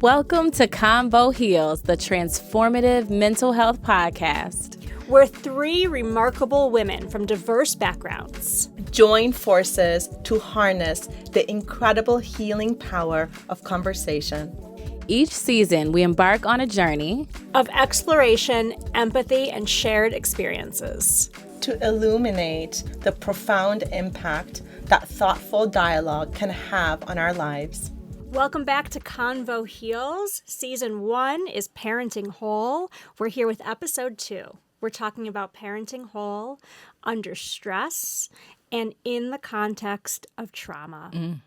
Welcome to Convo Heals, the transformative mental health podcast. We're three remarkable women from diverse backgrounds. Join forces to harness the incredible healing power of conversation. Each season, we embark on a journey of exploration, empathy, and shared experiences to illuminate the profound impact that thoughtful dialogue can have on our lives. Welcome back to Convo Heals. Season 1 is Parenting Whole. We're here with episode 2. We're talking about parenting whole, under stress, and in the context of trauma.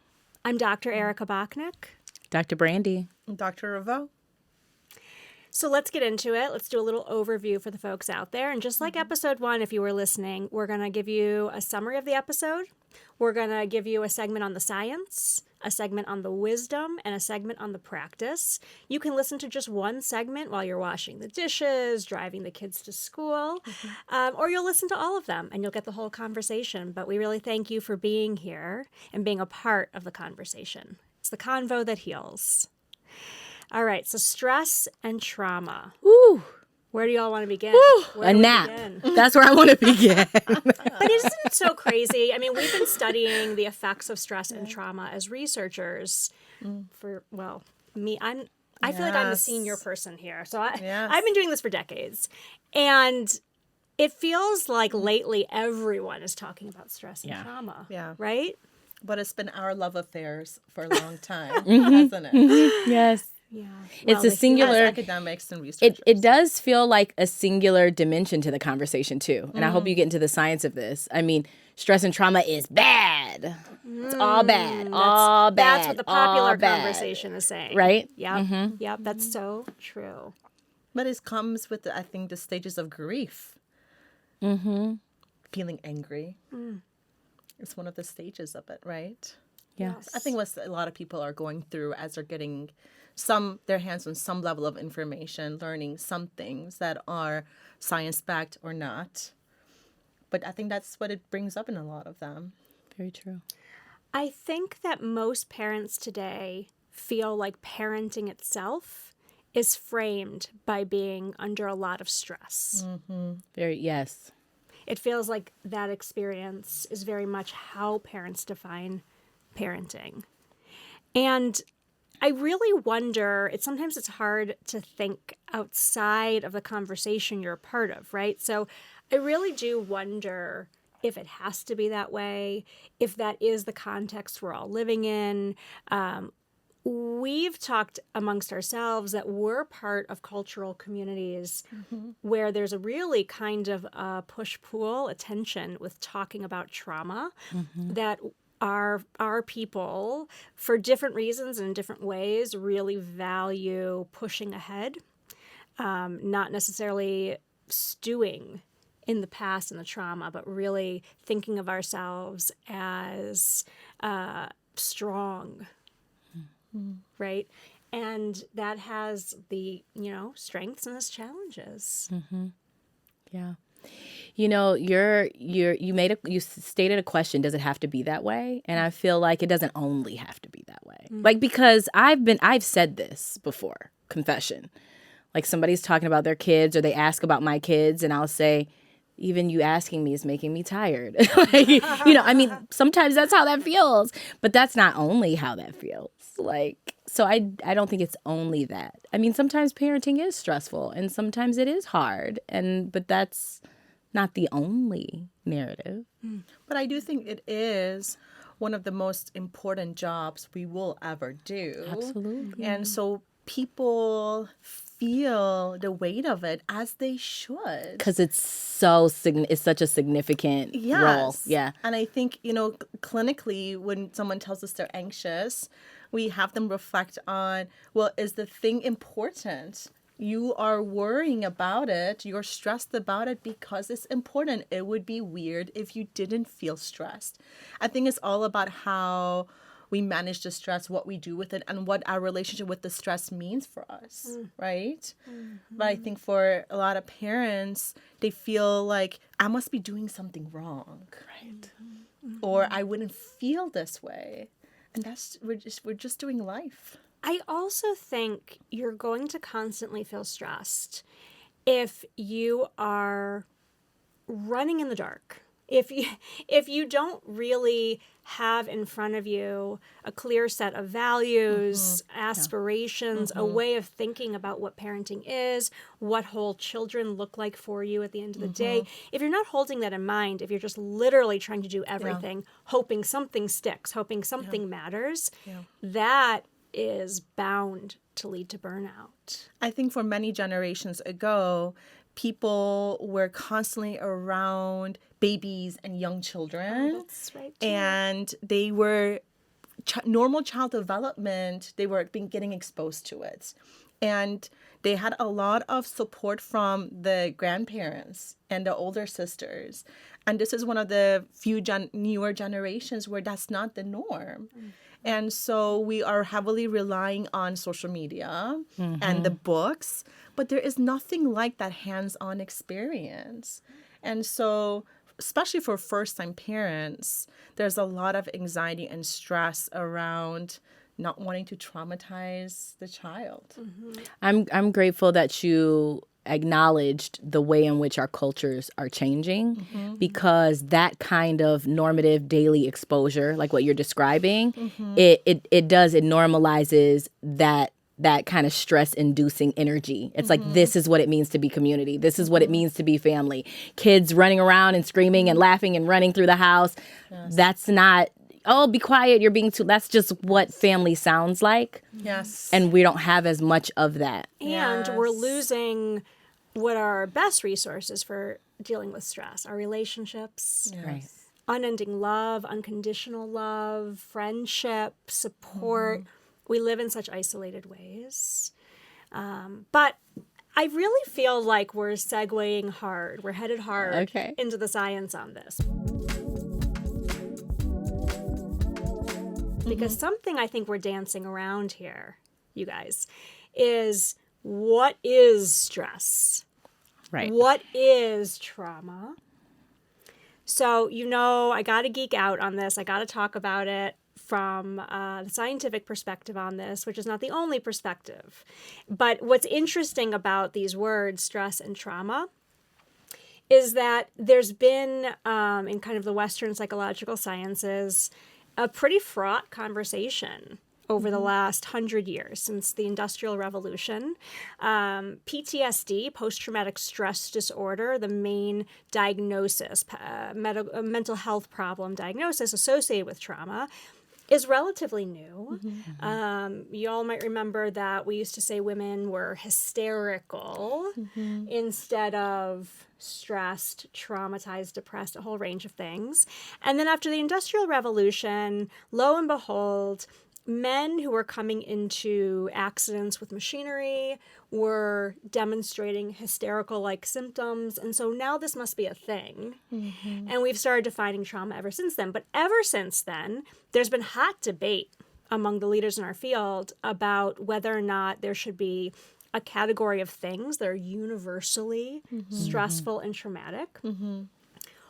I'm Dr. Erika Bachnick. Dr. Brandi. Dr. Raveau. So let's get into it. Let's do a little overview for the folks out there. And just like episode 1, if you were listening, we're going to give you a summary of the episode. We're going to give you a segment on the science, a segment on the wisdom, and a segment on the practice. You can listen to just one segment while you're washing the dishes, driving the kids to school, or you'll listen to all of them and you'll get the whole conversation. But we really thank you for being here and being a part of the conversation. It's the convo that heals. All right, so stress and trauma. Woo! Where do y'all want to begin? A nap. That's where I want to begin. But isn't it so crazy? I mean, we've been studying the effects of stress and trauma as researchers for, well, me, I feel like I'm the senior person here. So I've been doing this for decades. And it feels like lately everyone is talking about stress and trauma, right? But it's been our love affairs for a long time, hasn't it? Yes. Yeah. It's a singular... As academics and researchers. It does feel like a singular dimension to the conversation, too. And I hope you get into the science of this. I mean, stress and trauma is bad. It's all bad. All bad. That's what the popular conversation is saying. Right? Yeah. Yeah, that's so true. But it comes with, I think, the stages of grief. Feeling angry. It's one of the stages of it, right? Yeah. Yes. I think what a lot of people are going through as they're getting their hands on some level of information, learning some things that are science-backed or not. But I think that's what it brings up in a lot of them. Very true. I think that most parents today feel like parenting itself is framed by being under a lot of stress. Yes. It feels like that experience is very much how parents define parenting. And I really wonder, sometimes it's hard to think outside of the conversation you're a part of, right? So I really do wonder if it has to be that way, if that is the context we're all living in. We've talked amongst ourselves that we're part of cultural communities where there's a really kind of a push-pull, a tension with talking about trauma that our people, for different reasons and in different ways, really value pushing ahead, not necessarily stewing in the past and the trauma, but really thinking of ourselves as strong, right? And that has the, strengths and its challenges. Yeah. You stated a question, does it have to be that way? And I feel like it doesn't only have to be that way. Like, because I've said this before, confession. Like somebody's talking about their kids or they ask about my kids and I'll say, even you asking me is making me tired. Sometimes that's how that feels, but that's not only how that feels. So I don't think it's only that. I mean, sometimes parenting is stressful and sometimes it is hard, but that's not the only narrative. But I do think it is one of the most important jobs we will ever do. Absolutely. And so people feel the weight of it as they should. Because it's such a significant role. Yeah. And I think, clinically, when someone tells us they're anxious, we have them reflect on, well, is the thing important? You are worrying about it. You're stressed about it because it's important. It would be weird if you didn't feel stressed. I think it's all about how we manage the stress, what we do with it, and what our relationship with the stress means for us, right? But I think for a lot of parents, they feel like, I must be doing something wrong, right? Or I wouldn't feel this way. And we're just doing life. I also think you're going to constantly feel stressed if you are running in the dark. If you don't really have in front of you a clear set of values, aspirations, a way of thinking about what parenting is, what whole children look like for you at the end of the day, if you're not holding that in mind, if you're just literally trying to do everything, hoping something sticks, hoping something matters, that is bound to lead to burnout. I think for many generations ago, people were constantly around babies and young children. That's right, too. And they were normal child development, they were getting exposed to it. And they had a lot of support from the grandparents and the older sisters. And this is one of the few newer generations where that's not the norm. And so we are heavily relying on social media and the books, but there is nothing like that hands-on experience. And so, especially for first-time parents, there's a lot of anxiety and stress around not wanting to traumatize the child. I'm grateful that you acknowledged the way in which our cultures are changing, because that kind of normative daily exposure, like what you're describing, it normalizes that kind of stress-inducing energy. It's like, this is what it means to be community. This is what it means to be family. Kids running around and screaming and laughing and running through the house. That's not, oh, be quiet, you're being too... That's just what family sounds like. Yes. And we don't have as much of that. And we're losing what are our best resources for dealing with stress, our relationships. Right. Unending love, unconditional love, friendship, support. We live in such isolated ways. But I really feel like we're segueing hard. We're headed hard into the science on this. Because something I think we're dancing around here, you guys, is what is stress? Right. What is trauma? So, I got to geek out on this. I got to talk about it from the scientific perspective on this, which is not the only perspective. But what's interesting about these words, stress and trauma, is that there's been, in kind of the Western psychological sciences, a pretty fraught conversation over the last 100 years since the Industrial Revolution. PTSD, post-traumatic stress disorder, the main diagnosis, mental health problem diagnosis associated with trauma, is relatively new. You all might remember that we used to say women were hysterical instead of stressed, traumatized, depressed, a whole range of things. And then after the Industrial Revolution, lo and behold, men who were coming into accidents with machinery were demonstrating hysterical-like symptoms. And so now this must be a thing. And we've started defining trauma ever since then. But ever since then, there's been hot debate among the leaders in our field about whether or not there should be a category of things that are universally stressful and traumatic.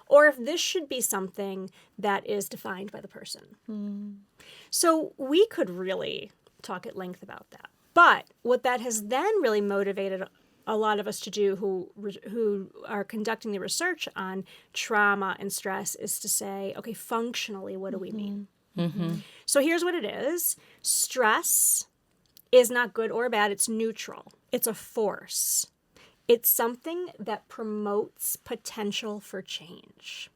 Or if this should be something that is defined by the person. So we could really talk at length about that. But what that has then really motivated a lot of us to do who are conducting the research on trauma and stress is to say, okay, functionally, what do we mean? So here's what it is. Stress is not good or bad. It's neutral. It's a force. It's something that promotes potential for change.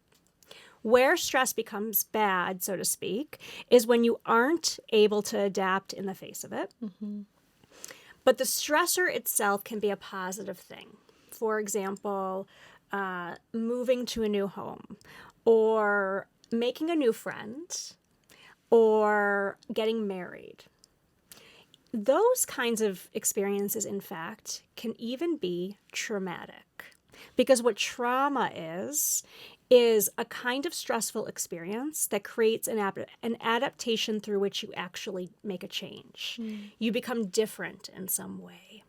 Where stress becomes bad, so to speak, is when you aren't able to adapt in the face of it. But the stressor itself can be a positive thing. For example, moving to a new home, or making a new friend, or getting married. Those kinds of experiences, in fact, can even be traumatic. Because what trauma is a kind of stressful experience that creates an adaptation through which you actually make a change. You become different in some way.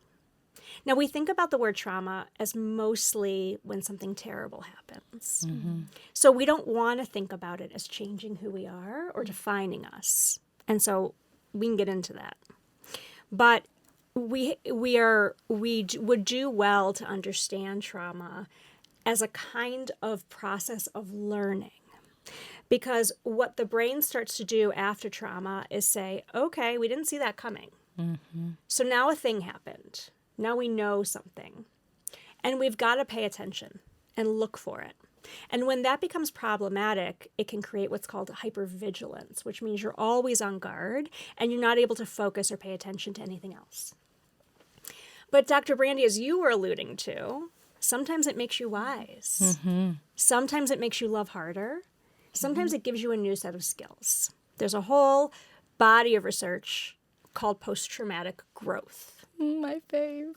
Now, we think about the word trauma as mostly when something terrible happens. So we don't want to think about it as changing who we are or defining us. And so we can get into that. But we would do well to understand trauma as a kind of process of learning. Because what the brain starts to do after trauma is say, okay, we didn't see that coming. So now a thing happened. Now we know something. And we've got to pay attention and look for it. And when that becomes problematic, it can create what's called hypervigilance, which means you're always on guard and you're not able to focus or pay attention to anything else. But Dr. Brandi, as you were alluding to, sometimes it makes you wise. Sometimes it makes you love harder. Sometimes it gives you a new set of skills. There's a whole body of research called post-traumatic growth. My fave.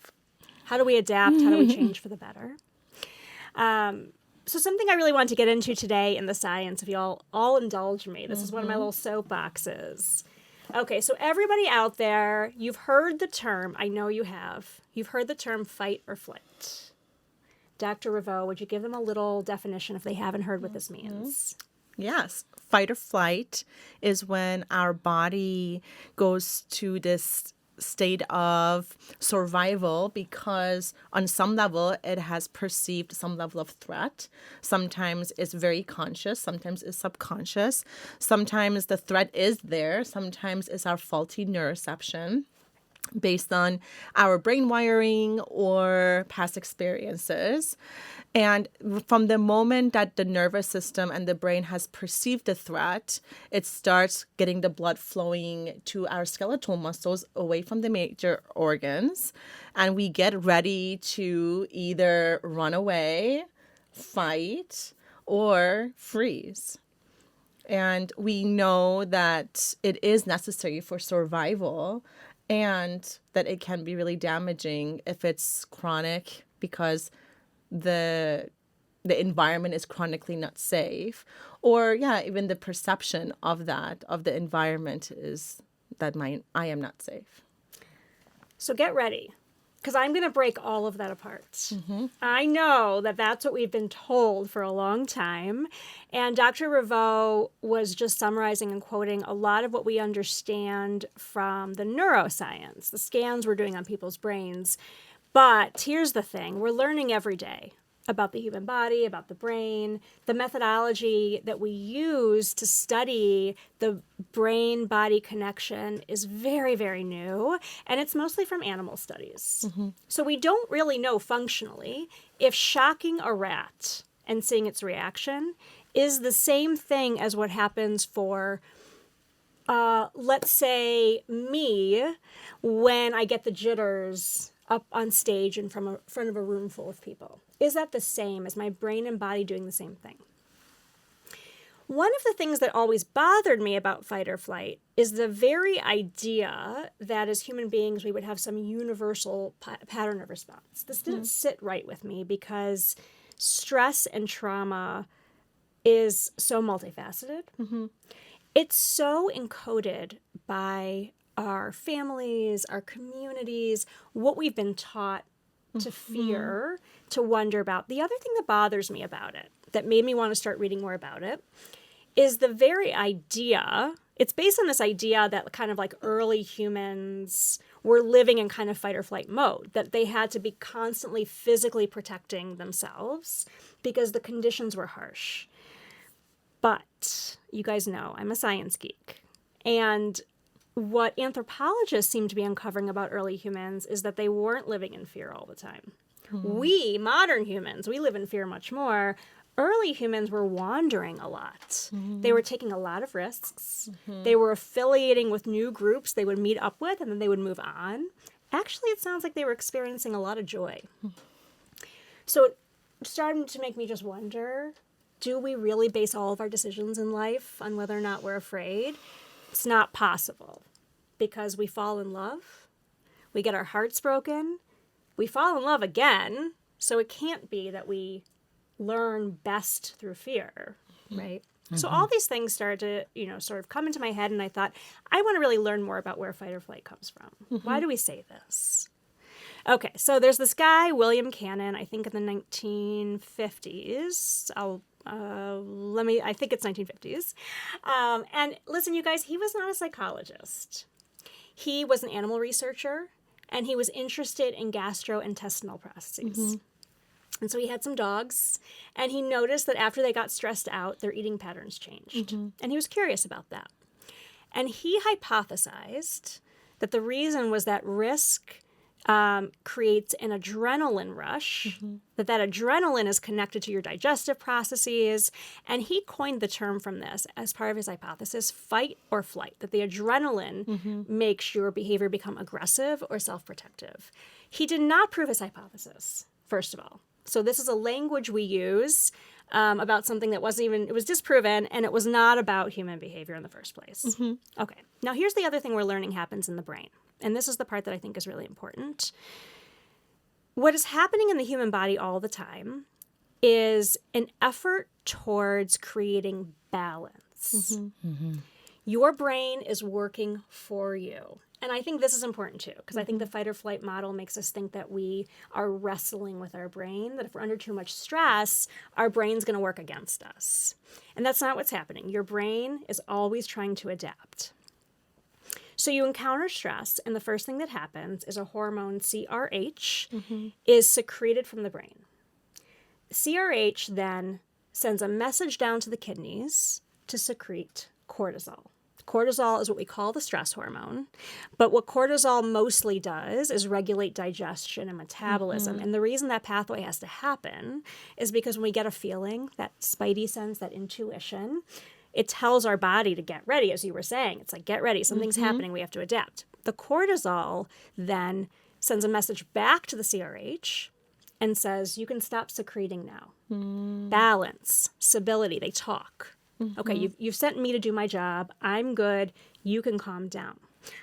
How do we adapt? How do we change for the better? So something I really want to get into today in the science, if you all indulge me, this is one of my little soapboxes. Okay, so everybody out there, you've heard the term, I know you have, you've heard the term fight or flight. Dr. Raveau, would you give them a little definition if they haven't heard what this means? Yes. Fight or flight is when our body goes to this state of survival because on some level it has perceived some level of threat. Sometimes it's very conscious, sometimes it's subconscious. Sometimes the threat is there, sometimes it's our faulty neuroception based on our brain wiring or past experiences. And from the moment that the nervous system and the brain has perceived the threat, it starts getting the blood flowing to our skeletal muscles away from the major organs. And we get ready to either run away, fight, or freeze. And we know that it is necessary for survival and that it can be really damaging if it's chronic because the environment is chronically not safe, or even the perception of the environment is that I am not safe. So get ready, because I'm going to break all of that apart. I know that that's what we've been told for a long time, and Dr. Raveau was just summarizing and quoting a lot of what we understand from the neuroscience, the scans we're doing on people's brains. But here's the thing. We're learning every day about the human body, about the brain. The methodology that we use to study the brain-body connection is very, very new, and it's mostly from animal studies. So we don't really know functionally if shocking a rat and seeing its reaction is the same thing as what happens for let's say me when I get the jitters up on stage in front of a room full of people. Is that the same? Is my brain and body doing the same thing? One of the things that always bothered me about fight or flight is the very idea that as human beings we would have some universal pattern of response. This didn't sit right with me because stress and trauma is so multifaceted. It's so encoded by our families, our communities, what we've been taught to fear, to wonder about. The other thing that bothers me about it, that made me want to start reading more about it, is the very idea, it's based on this idea that kind of like early humans were living in kind of fight or flight mode, that they had to be constantly physically protecting themselves because the conditions were harsh. But you guys know I'm a science geek, and what anthropologists seem to be uncovering about early humans is that they weren't living in fear all the time. We, modern humans, we live in fear much more. Early humans were wandering a lot. They were taking a lot of risks. They were affiliating with new groups they would meet up with, and then they would move on. Actually, it sounds like they were experiencing a lot of joy. So it started to make me just wonder, do we really base all of our decisions in life on whether or not we're afraid? It's not possible, because we fall in love, we get our hearts broken, we fall in love again, so it can't be that we learn best through fear, right? So all these things started to, sort of come into my head, and I thought, I want to really learn more about where fight or flight comes from. Why do we say this? Okay, so there's this guy, William Cannon, I think in the 1950s. I think it's 1950s. And listen, you guys, he was not a psychologist. he was an animal researcher, and he was interested in gastrointestinal processes. And so he had some dogs, and he noticed that after they got stressed out, their eating patterns changed. And he was curious about that. And he hypothesized that the reason was that risk creates an adrenaline rush, that adrenaline is connected to your digestive processes. And he coined the term from this as part of his hypothesis, fight or flight, that the adrenaline makes your behavior become aggressive or self-protective. He did not prove his hypothesis, first of all. So this is a language we use about something that wasn't even, it was disproven, and it was not about human behavior in the first place. Okay, now here's the other thing we're learning happens in the brain. And this is the part that I think is really important. What is happening in the human body all the time is an effort towards creating balance. Your brain is working for you. And I think this is important too, because I think the fight or flight model makes us think that we are wrestling with our brain, that if we're under too much stress, our brain's going to work against us. And that's not what's happening. Your brain is always trying to adapt. So you encounter stress, and the first thing that happens is a hormone, CRH, is secreted from the brain. CRH then sends a message down to the kidneys to secrete cortisol. Cortisol is what we call the stress hormone, but what cortisol mostly does is regulate digestion and metabolism. And the reason that pathway has to happen is because when we get a feeling, that spidey sense, that intuition, it tells our body to get ready, as you were saying. It's like, get ready, something's happening, we have to adapt. The cortisol then sends a message back to the CRH and says, you can stop secreting now. Balance, stability, they talk. Okay, you've sent me to do my job. I'm good. You can calm down.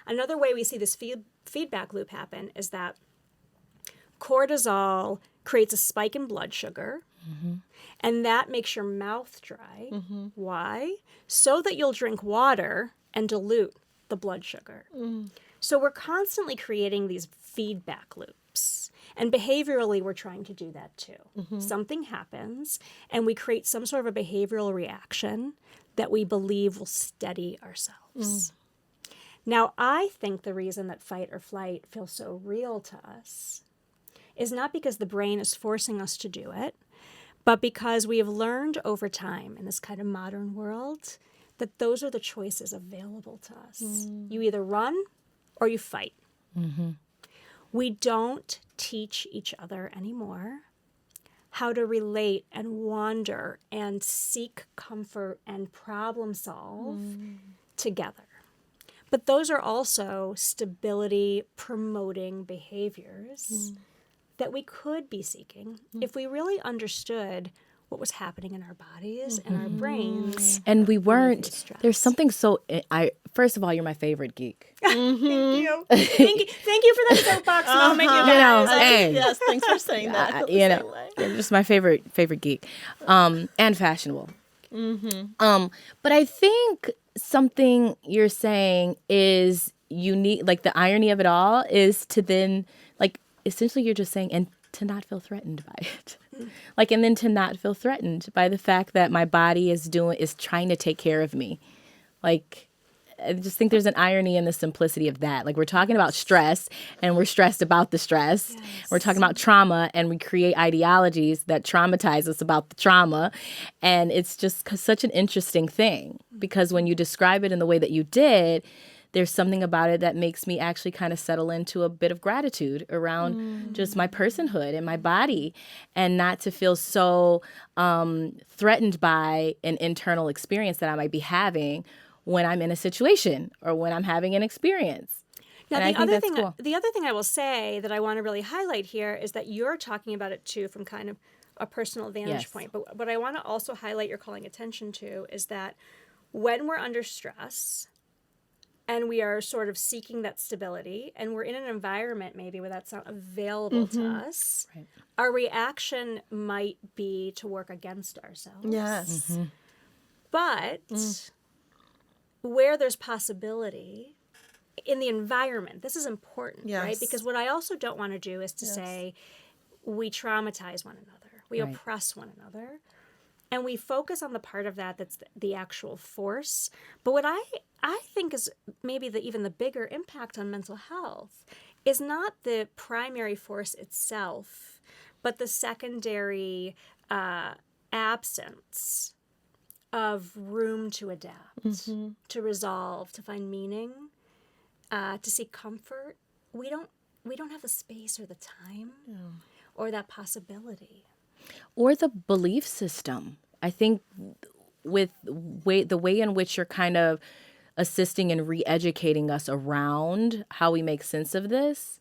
Another way we see this feedback loop happen is that cortisol creates a spike in blood sugar, and that makes your mouth dry. Why? So that you'll drink water and dilute the blood sugar. So we're constantly creating these feedback loops. And behaviorally, we're trying to do that too. Something happens, and we create some sort of a behavioral reaction that we believe will steady ourselves. Now, I think the reason that fight or flight feels so real to us is not because the brain is forcing us to do it, but because we have learned over time in this kind of modern world that those are the choices available to us. You either run or you fight. We don't teach each other anymore how to relate and wander and seek comfort and problem solve together. But those are also stability promoting behaviors that we could be seeking if we really understood what was happening in our bodies and our brains. And we weren't, there's something so, first of all, you're my favorite geek. Thank you. Thank you for that soapbox moment, you guys. Hey. Yes, thanks for saying that. You're just my favorite geek, and fashionable. But I think something you're saying is unique, like the irony of it all is to then, like, essentially you're just saying, and to not feel threatened by it. Like, and then to not feel threatened by the fact that my body is trying to take care of me. Like, I just think there's an irony in the simplicity of that. Like, we're talking about stress, and we're stressed about the stress. Yes. We're talking about trauma, and we create ideologies that traumatize us about the trauma. And it's just such an interesting thing, because when you describe it in the way that you did, there's something about it that makes me actually kind of settle into a bit of gratitude around just my personhood and my body, and not to feel so threatened by an internal experience that I might be having when I'm in a situation or when I'm having an experience. Now, the other thing I will say that I want to really highlight here is that you're talking about it too from kind of a personal vantage point. But what I want to also highlight you're calling attention to is that when we're under stress, and we are sort of seeking that stability, and we're in an environment maybe where that's not available to us, our reaction might be to work against ourselves. Yes. But where there's possibility in the environment, this is important, right? Because what I also don't want to do is to say we traumatize one another, we oppress one another. And we focus on the part of that that's the actual force. But what I think is maybe even the bigger impact on mental health is not the primary force itself, but the secondary absence of room to adapt, to resolve, to find meaning, to seek comfort. We don't have the space or the time or that possibility. Or the belief system. I think with the way in which you're kind of assisting and re-educating us around how we make sense of this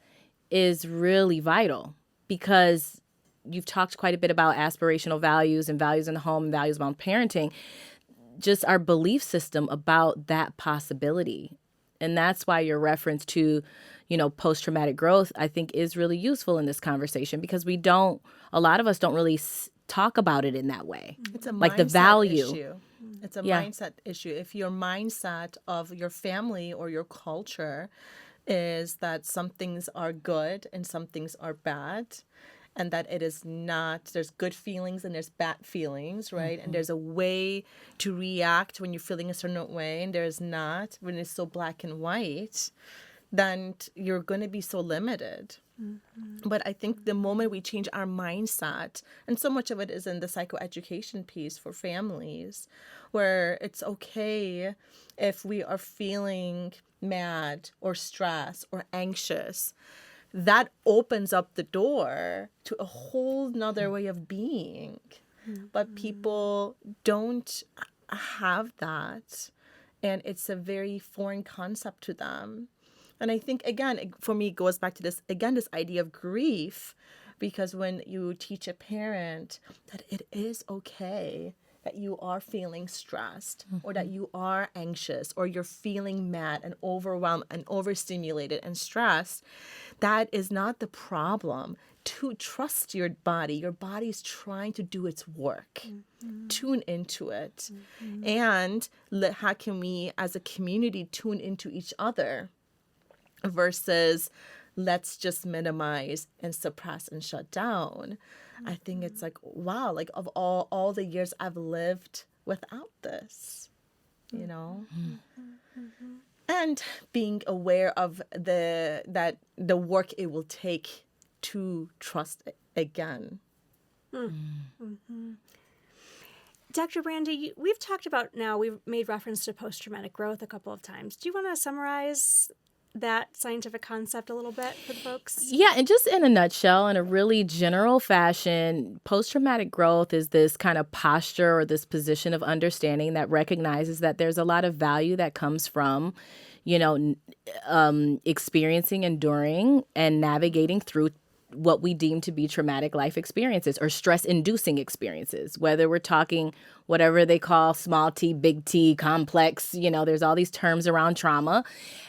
is really vital, because you've talked quite a bit about aspirational values and values in the home and values around parenting, just our belief system about that possibility. And that's why your reference to, post-traumatic growth, I think, is really useful in this conversation, because a lot of us don't really talk about it in that way. It's a like the mindset value. issue. It's a mindset issue. If your mindset of your family or your culture is that some things are good and some things are bad, and that it is not, there's good feelings and there's bad feelings, right? And there's a way to react when you're feeling a certain way, and there's not when it's so black and white, then you're going to be so limited. But I think the moment we change our mindset, and so much of it is in the psychoeducation piece for families, where it's okay if we are feeling mad or stressed or anxious, that opens up the door to a whole nother way of being. But people don't have that, and it's a very foreign concept to them. And I think, again, for me, it goes back to this idea of grief, because when you teach a parent that it is okay that you are feeling stressed or that you are anxious or you're feeling mad and overwhelmed and overstimulated and stressed, that is not the problem. To trust your body. Your body is trying to do its work. Tune into it. And how can we, as a community, tune into each other? Versus let's just minimize and suppress and shut down. I think it's like, wow, like of all the years I've lived without this, and being aware of the work it will take to trust it again. Dr. Brandi, we've talked about we've made reference to post-traumatic growth a couple of times. Do you want to summarize that scientific concept a little bit for the folks? Yeah, and just in a nutshell, in a really general fashion, post-traumatic growth is this kind of posture or this position of understanding that recognizes that there's a lot of value that comes from, experiencing, enduring, and navigating through what we deem to be traumatic life experiences or stress-inducing experiences, whether we're talking whatever they call small t, big T, complex, there's all these terms around trauma,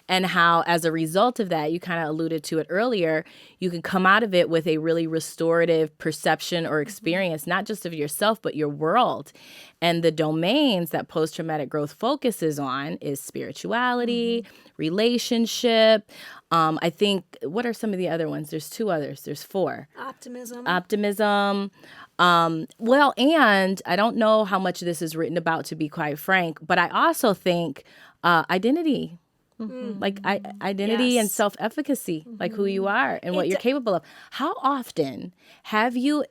and how as a result of that, you kind of alluded to it earlier, you can come out of it with a really restorative perception or experience, not just of yourself, but your world. And the domains that post-traumatic growth focuses on is spirituality, relationship. I think, what are some of the other ones? There's 2 others. There's 4. Optimism. Well, and I don't know how much this is written about, to be quite frank, but I also think identity. Like identity and self-efficacy, like who you are and what you're capable of. How often have you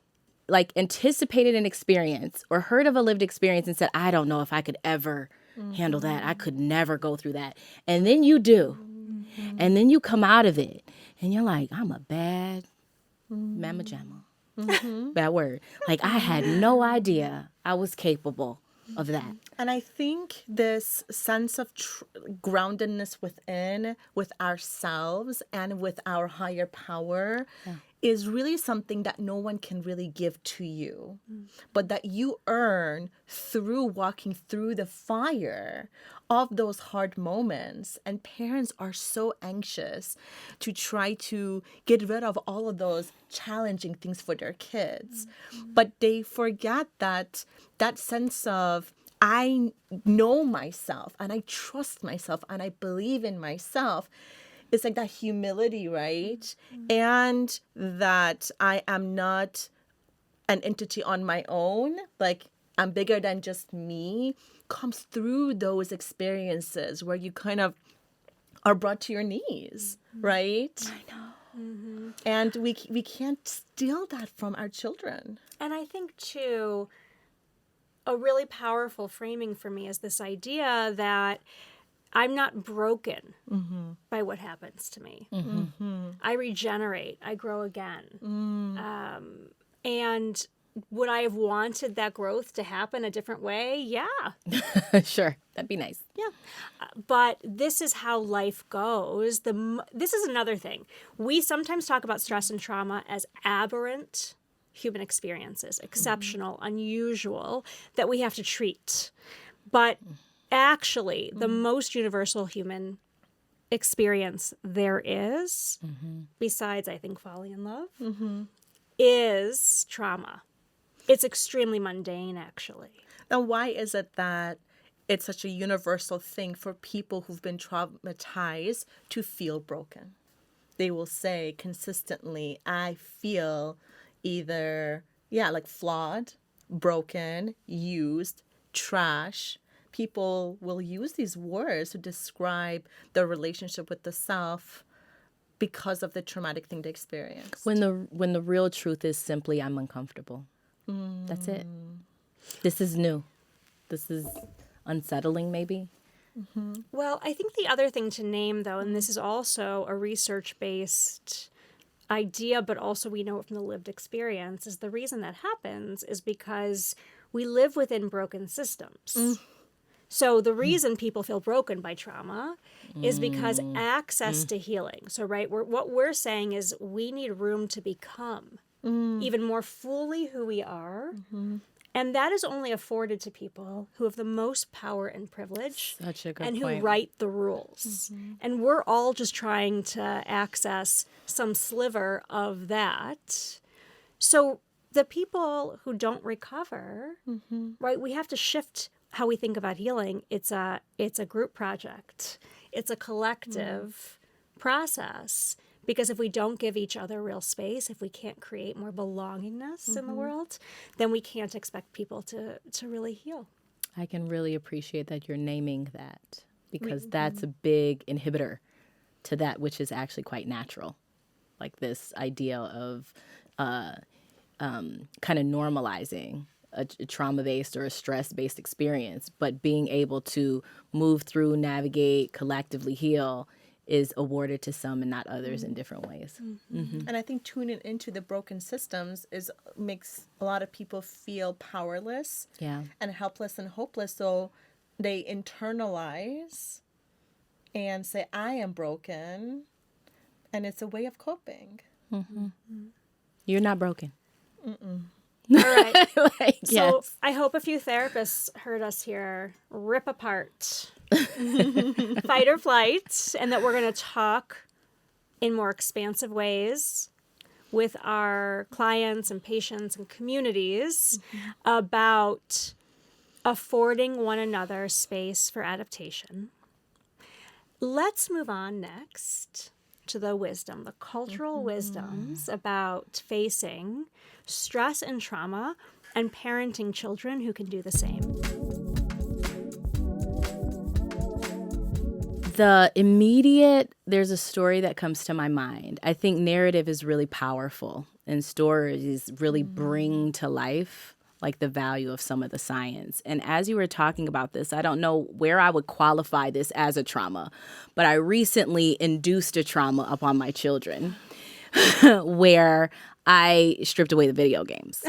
anticipated an experience or heard of a lived experience and said, I don't know if I could ever handle that. I could never go through that. And then you do. And then you come out of it and you're like, I'm a bad mamma jamma. Bad word. Like, I had no idea I was capable of that. And I think this sense of groundedness within, with ourselves and with our higher power is really something that no one can really give to you, but that you earn through walking through the fire of those hard moments. And parents are so anxious to try to get rid of all of those challenging things for their kids. But they forget that sense of, I know myself and I trust myself and I believe in myself. It's like that humility, right? And that I am not an entity on my own. Like, I'm bigger than just me comes through those experiences where you kind of are brought to your knees, right? I know. Mm-hmm. And we can't steal that from our children. And I think, too, a really powerful framing for me is this idea that I'm not broken by what happens to me. I regenerate. I grow again. And would I have wanted that growth to happen a different way? Yeah. Sure. That'd be nice. Yeah. But this is how life goes. This is another thing. We sometimes talk about stress and trauma as aberrant human experiences, exceptional, unusual, that we have to treat. But actually, the most universal human experience there is, besides, I think, falling in love, is trauma. It's extremely mundane, actually. Now, why is it that it's such a universal thing for people who've been traumatized to feel broken? They will say consistently, I feel either, like flawed, broken, used, trash. People will use these words to describe their relationship with the self because of the traumatic thing they experienced. When the real truth is simply, I'm uncomfortable. That's it. This is new. This is unsettling, maybe. Well, I think the other thing to name, though, and this is also a research-based idea, but also we know it from the lived experience, is the reason that happens is because we live within broken systems. So the reason people feel broken by trauma is because access to healing. So, right, what we're saying is we need room to become even more fully who we are. And that is only afforded to people who have the most power and privilege. Such a good and point. who write the rules. And we're all just trying to access some sliver of that. So the people who don't recover, right, we have to shift how we think about healing. It's a group project. It's a collective process. Because if we don't give each other real space, if we can't create more belongingness in the world, then we can't expect people to really heal. I can really appreciate that you're naming that, because that's a big inhibitor to that which is actually quite natural. Like this idea of kind of normalizing a trauma-based or a stress-based experience, but being able to move through, navigate, collectively heal is awarded to some and not others in different ways. And I think tuning into the broken systems makes a lot of people feel powerless and helpless and hopeless. So they internalize and say, I am broken. And it's a way of coping. You're not broken. All right. Like, So yes. I hope a few therapists heard us here rip apart fight or flight, and that we're going to talk in more expansive ways with our clients and patients and communities about affording one another space for adaptation. Let's move on next to the wisdom, the cultural wisdoms about facing stress and trauma and parenting children who can do the same. There's a story that comes to my mind. I think narrative is really powerful, and stories really bring to life like the value of some of the science. And as you were talking about this, I don't know where I would qualify this as a trauma, but I recently induced a trauma upon my children where I stripped away the video games.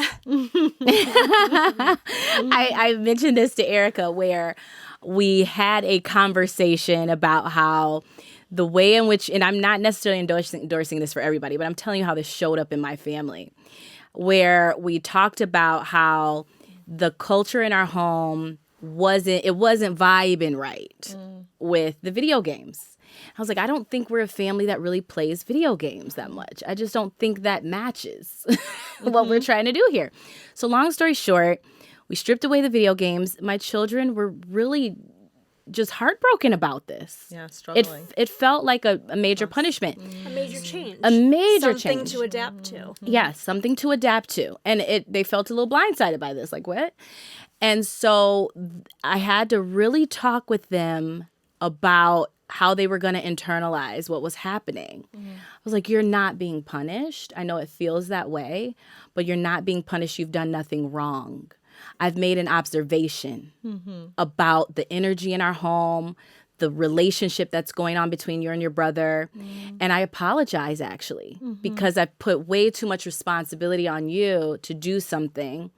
I mentioned this to Erika, where we had a conversation about how the way in which, and I'm not necessarily endorsing this for everybody, but I'm telling you how this showed up in my family, where we talked about how the culture in our home wasn't vibing right with the video games. I was like, I don't think we're a family that really plays video games that much. I just don't think that matches what we're trying to do here. So long story short, we stripped away the video games. My children were really just heartbroken about this. Yeah, struggling. It felt like a major punishment. A major change. A major Something change. to adapt to. Yeah, something to adapt to. And they felt a little blindsided by this, like, what? And so I had to really talk with them about how they were going to internalize what was happening. I was like, you're not being punished. I know it feels that way, but you're not being punished. You've done nothing wrong. I've made an observation about the energy in our home, the relationship that's going on between you and your brother. And I apologize, actually, because I've put way too much responsibility on you to do something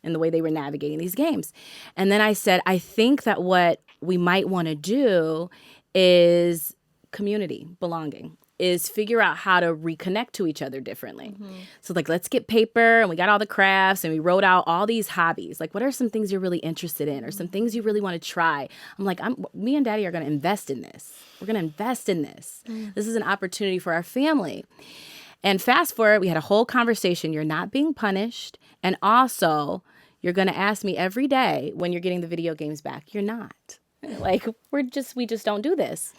in the way they were navigating these games. And then I said, I think that what we might want to do is community, belonging, is figure out how to reconnect to each other differently. So like, let's get paper, and we got all the crafts, and we wrote out all these hobbies. Like, what are some things you're really interested in, or some things you really want to try? I'm like, me and Daddy are going to invest in this. We're going to invest in this. This is an opportunity for our family. And fast forward, we had a whole conversation. You're not being punished. And also, you're going to ask me every day when you're getting the video games back. You're not. Like, we just don't do this.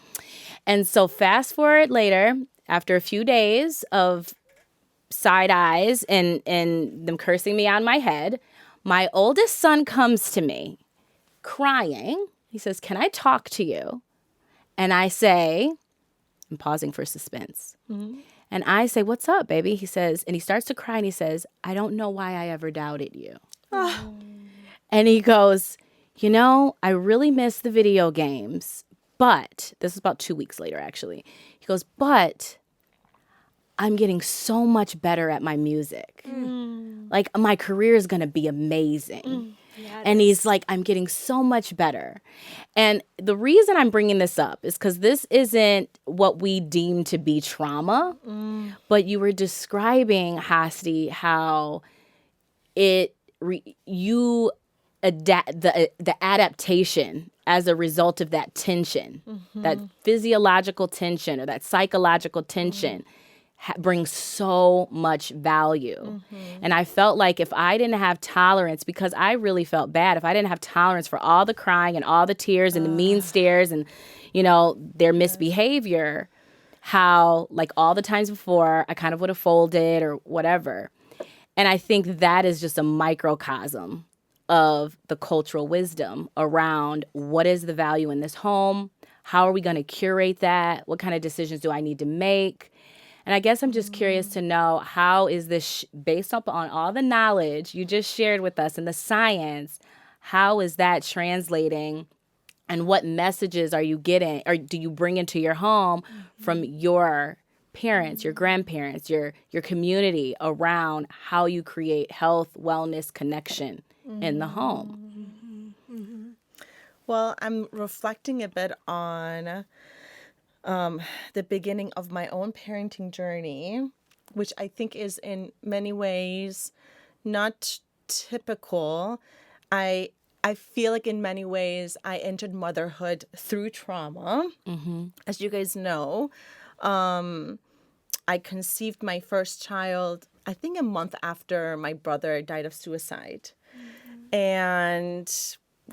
And so fast forward later, after a few days of side eyes and them cursing me on my head, my oldest son comes to me crying. He says, "Can I talk to you?" And I say, I'm pausing for suspense. And I say, "What's up, baby?" He says, and he starts to cry, and he says, "I don't know why I ever doubted you." And he goes, "You know, I really miss the video games, but," this is about 2 weeks later, actually. He goes, "But I'm getting so much better at my music. Like, my career is going to be amazing." And he's like, "I'm getting so much better." And the reason I'm bringing this up is because this isn't what we deem to be trauma, but you were describing, Hasti, how you adapt the adaptation as a result of that tension, that physiological tension or that psychological tension brings so much value. And I felt like if I didn't have tolerance, because I really felt bad, if I didn't have tolerance for all the crying and all the tears and the mean stares and, you know, their misbehavior, how like all the times before I kind of would have folded or whatever. And I think that is just a microcosm of the cultural wisdom around what is the value in this home? How are we going to curate that? What kind of decisions do I need to make? And I guess I'm just curious to know, how is this, based upon all the knowledge you just shared with us and the science, how is that translating, and what messages are you getting or do you bring into your home from your parents, your grandparents, your community around how you create health, wellness, connection in the home? Well, I'm reflecting a bit on the beginning of my own parenting journey, which I think is in many ways not typical. I feel like in many ways I entered motherhood through trauma. As you guys know, I conceived my first child, I think a month after my brother died of suicide. And,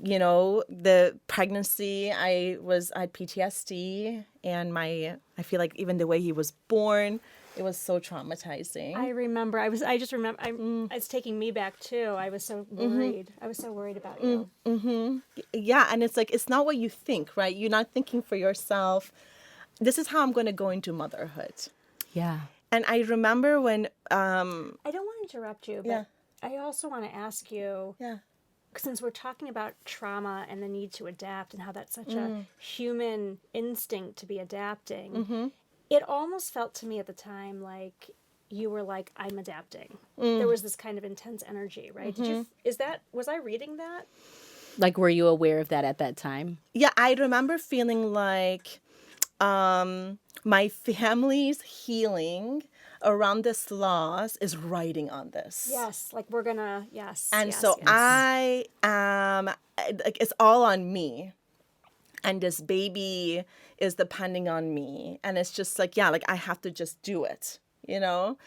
you know, the pregnancy, I had PTSD, and I feel like even the way he was born, it was so traumatizing. I remember. I just remember. It's taking me back too. I was so worried. I was so worried about you. Yeah, and it's like, it's not what you think, right? You're not thinking for yourself, this is how I'm going to go into motherhood. Yeah. And I remember when... I don't want to interrupt you, but Yeah. I also want to ask you, Yeah. since we're talking about trauma and the need to adapt and how that's such a human instinct to be adapting, it almost felt to me at the time like you were like, "I'm adapting." There was this kind of intense energy, right? Was I reading that? Like, were you aware of that at that time? Yeah, I remember feeling like my family's healing around this loss is riding on this. Yes, like we're gonna, yes. And yes, so yes. I am, like, it's all on me. And this baby is depending on me. And it's just like, yeah, like I have to just do it, you know?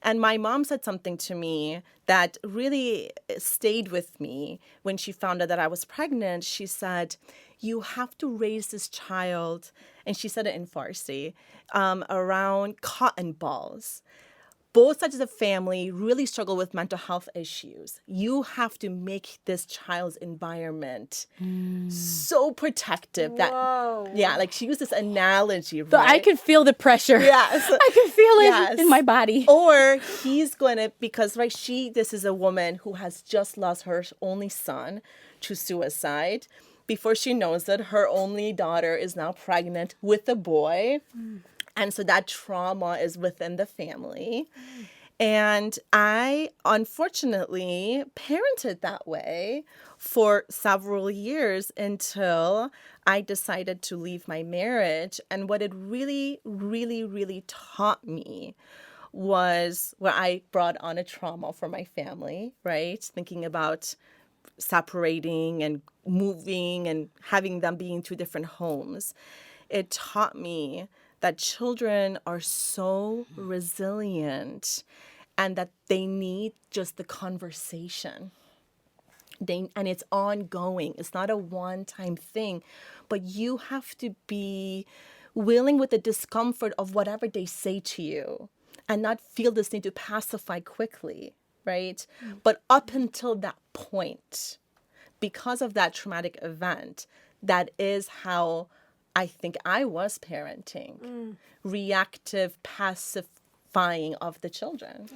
And my mom said something to me that really stayed with me when she found out that I was pregnant. She said, "You have to raise this child," and she said it in Farsi, around cotton balls. both sides of the family really struggle with mental health issues. You have to make this child's environment so protective that, like she used this analogy, right? So I can feel the pressure. Yes. I can feel it in my body. Or he's going to, because, right, this is a woman who has just lost her only son to suicide. Before she knows it, her only daughter is now pregnant with a boy. And so that trauma is within the family. And I, unfortunately, parented that way for several years until I decided to leave my marriage. And what it really, really, really taught me was where I brought on a trauma for my family, right? Thinking about separating and moving and having them be in two different homes. It taught me that children are so resilient and that they need just the conversation. And it's ongoing. It's not a one-time thing. But you have to be willing with the discomfort of whatever they say to you and not feel this need to pacify quickly, right? But up until that point, because of that traumatic event, that is how I think I was parenting. Reactive, pacifying of the children.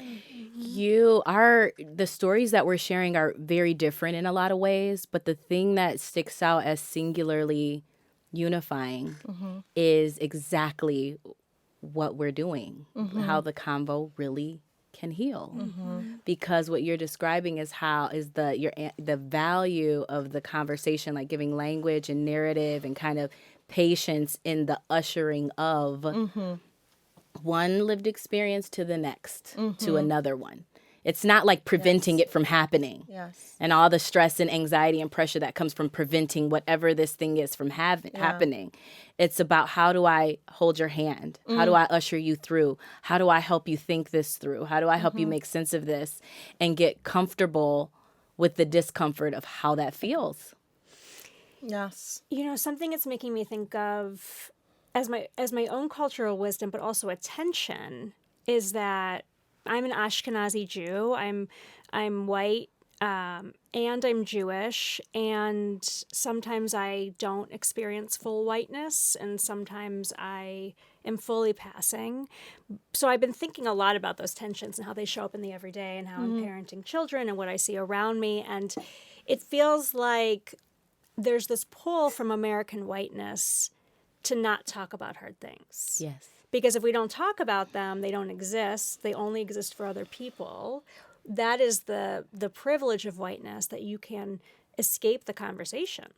The stories that we're sharing are very different in a lot of ways, but the thing that sticks out as singularly unifying is exactly what we're doing, how the convo really can heal. Because what you're describing is the value of the conversation, like giving language and narrative and kind of patience in the ushering of one lived experience to the next, to another one. It's not like preventing it from happening. Yes. And all the stress and anxiety and pressure that comes from preventing whatever this thing is from happening. It's about, how do I hold your hand? How do I usher you through? How do I help you think this through? How do I help you make sense of this and get comfortable with the discomfort of how that feels? Yes. You know, something it's making me think of as my own cultural wisdom, but also a tension, is that I'm an Ashkenazi Jew. I'm white, and I'm Jewish, and sometimes I don't experience full whiteness, and sometimes I am fully passing. So I've been thinking a lot about those tensions and how they show up in the everyday and how I'm parenting children and what I see around me. And it feels like there's this pull from American whiteness to not talk about hard things. Yes. Because if we don't talk about them, they don't exist. They only exist for other people. That is the privilege of whiteness, that you can escape the conversation.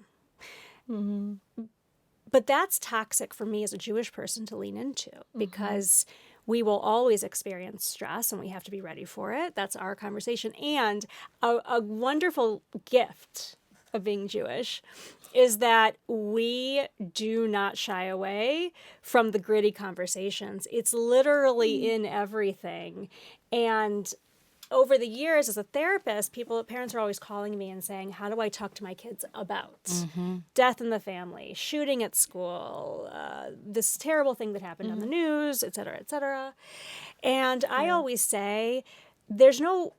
But that's toxic for me as a Jewish person to lean into, because we will always experience stress and we have to be ready for it. That's our conversation. And a wonderful gift of being Jewish is that we do not shy away from the gritty conversations. It's literally in everything. And over the years as a therapist, parents are always calling me and saying, how do I talk to my kids about death in the family, shooting at school, this terrible thing that happened on the news, et cetera, et cetera. And I always say, there's no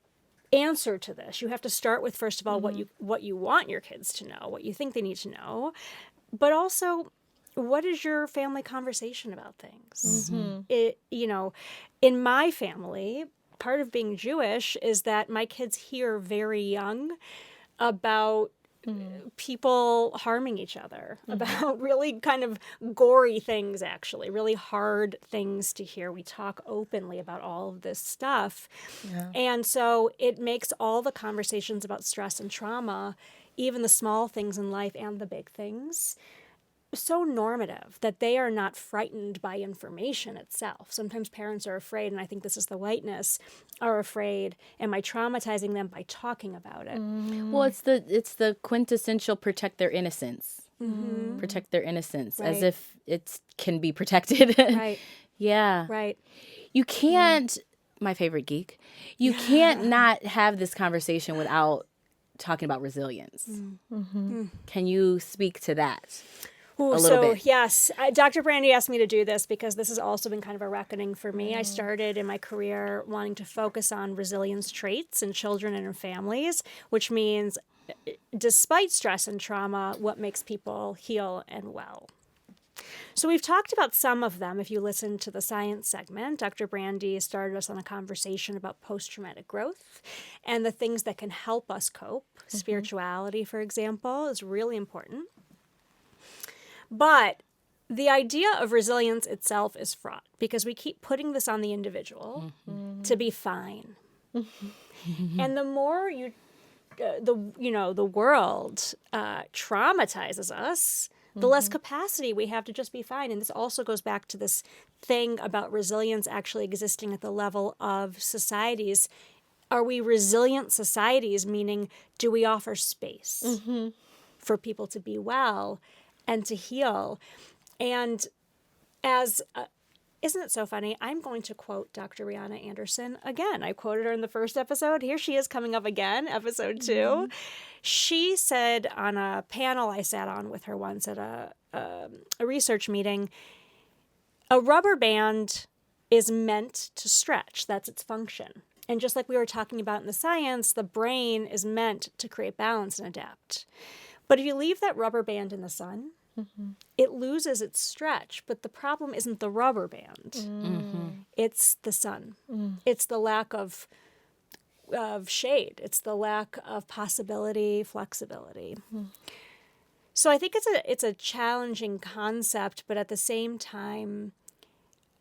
answer to this. You have to start with, first of all, what you want your kids to know, what you think they need to know, but also, what is your family conversation about things? In my family, part of being Jewish is that my kids hear very young about people harming each other, about really kind of gory things, actually, really hard things to hear. We talk openly about all of this stuff. Yeah. And so it makes all the conversations about stress and trauma, even the small things in life and the big things, so normative that they are not frightened by information itself. Sometimes parents are afraid, and I think this is the whiteness, are afraid, am I traumatizing them by talking about it? Well, it's the quintessential protect their innocence. Protect their innocence, as if it can be protected. Right. Yeah. Right. You can't, my favorite geek, you can't not have this conversation without talking about resilience. Can you speak to that? a little bit. Yes, Dr. Brandi asked me to do this because this has also been kind of a reckoning for me. I started in my career wanting to focus on resilience traits in children and in families, which means despite stress and trauma, what makes people heal and well. So we've talked about some of them. If you listen to the science segment, Dr. Brandi started us on a conversation about post-traumatic growth and the things that can help us cope. Spirituality, for example, is really important. But the idea of resilience itself is fraught because we keep putting this on the individual to be fine. And the more the world traumatizes us, the less capacity we have to just be fine. And this also goes back to this thing about resilience actually existing at the level of societies. Are we resilient societies, meaning do we offer space for people to be well and to heal? And isn't it so funny? I'm going to quote Dr. Rihanna Anderson again. I quoted her in the first episode. Here she is coming up again, episode 2. She said on a panel I sat on with her once at a research meeting, a rubber band is meant to stretch. That's its function. And just like we were talking about in the science, the brain is meant to create balance and adapt. But if you leave that rubber band in the sun, it loses its stretch. But the problem isn't the rubber band. It's the sun. It's the lack of shade. It's the lack of possibility, flexibility. So I think it's a challenging concept, but at the same time,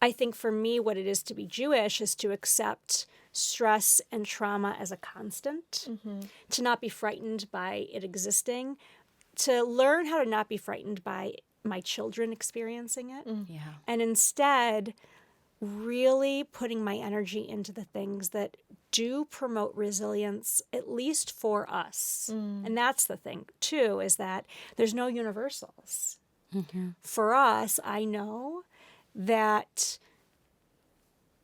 I think for me what it is to be Jewish is to accept stress and trauma as a constant, to not be frightened by it existing, to learn how to not be frightened by my children experiencing it, and instead really putting my energy into the things that do promote resilience, at least for us. And that's the thing, too, is that there's no universals. For us, I know that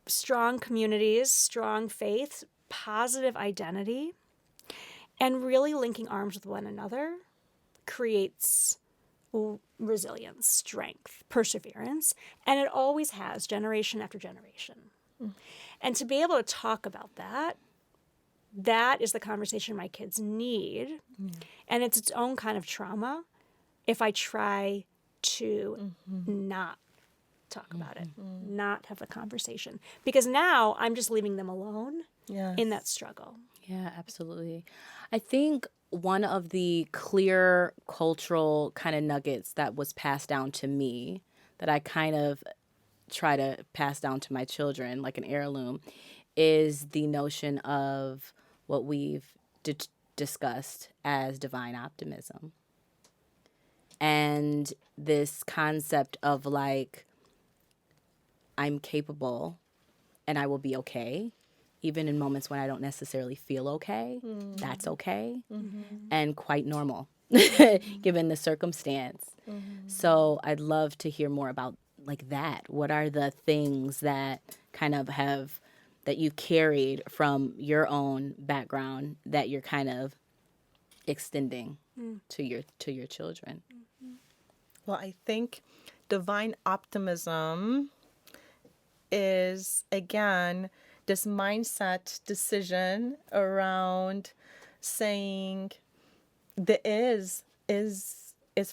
strong communities, strong faith, positive identity, and really linking arms with one another creates resilience, strength, perseverance, and it always has, generation after generation. And to be able to talk about that, that is the conversation my kids need. And it's its own kind of trauma if I try to not talk about it, not have the conversation. Because now I'm just leaving them alone in that struggle. Yeah, absolutely. I think one of the clear cultural kind of nuggets that was passed down to me that I kind of try to pass down to my children, like an heirloom, is the notion of what we've discussed as divine optimism. And this concept of like, I'm capable and I will be okay. Even in moments when I don't necessarily feel okay, that's okay, and quite normal, given the circumstance. So I'd love to hear more about like that. What are the things that kind of that you carried from your own background that you're kind of extending to your children? Well, I think divine optimism is, again, this mindset decision around saying the is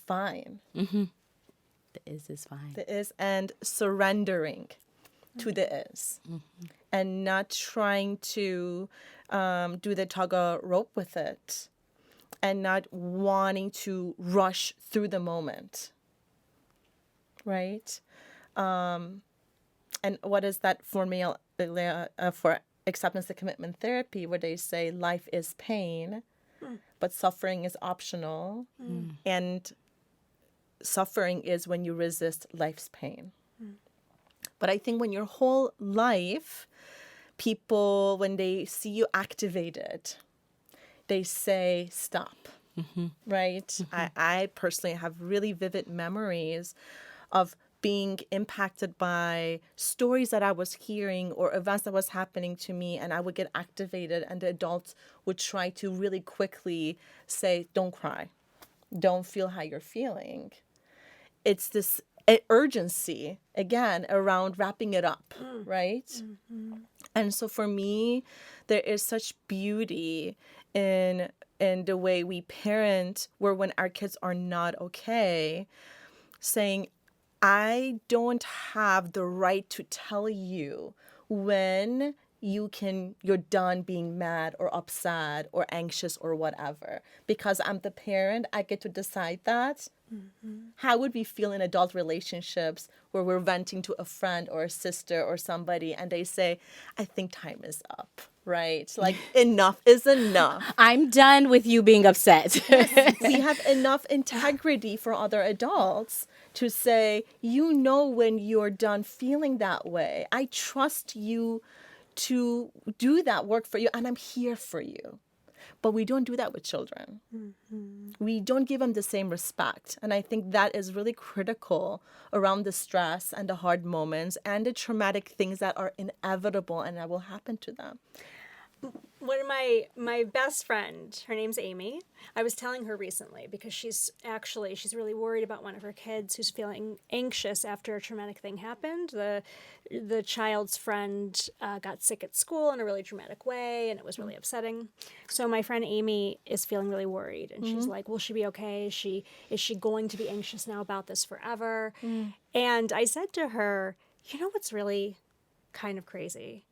fine. The is fine. The is, and surrendering to the is. And not trying to do the tug of rope with it. And not wanting to rush through the moment. Right? And what is that formula for acceptance and commitment therapy, where they say life is pain, but suffering is optional, and suffering is when you resist life's pain. But I think when your whole life, people, when they see you activated, they say stop, right? I personally have really vivid memories of being impacted by stories that I was hearing or events that was happening to me, and I would get activated, and the adults would try to really quickly say, don't cry, don't feel how you're feeling. it's this urgency again around wrapping it up, right? And so for me, there is such beauty in the way we parent, where when our kids are not okay, saying, I don't have the right to tell you when you're done being mad or upset or anxious or whatever. Because I'm the parent, I get to decide that. How would we feel in adult relationships where we're venting to a friend or a sister or somebody and they say, I think time is up, right? Like, enough is enough. I'm done with you being upset. We have enough integrity for other adults to say, you know, when you're done feeling that way, I trust you to do that work for you, and I'm here for you. But we don't do that with children. We don't give them the same respect. And I think that is really critical around the stress and the hard moments and the traumatic things that are inevitable and that will happen to them. One of my best friend, her name's Amy. I was telling her recently because she's really worried about one of her kids who's feeling anxious after a traumatic thing happened. The child's friend got sick at school in a really dramatic way, and it was really upsetting. So my friend Amy is feeling really worried, and she's like, will she be okay? Is she going to be anxious now about this forever? And I said to her, you know what's really kind of crazy?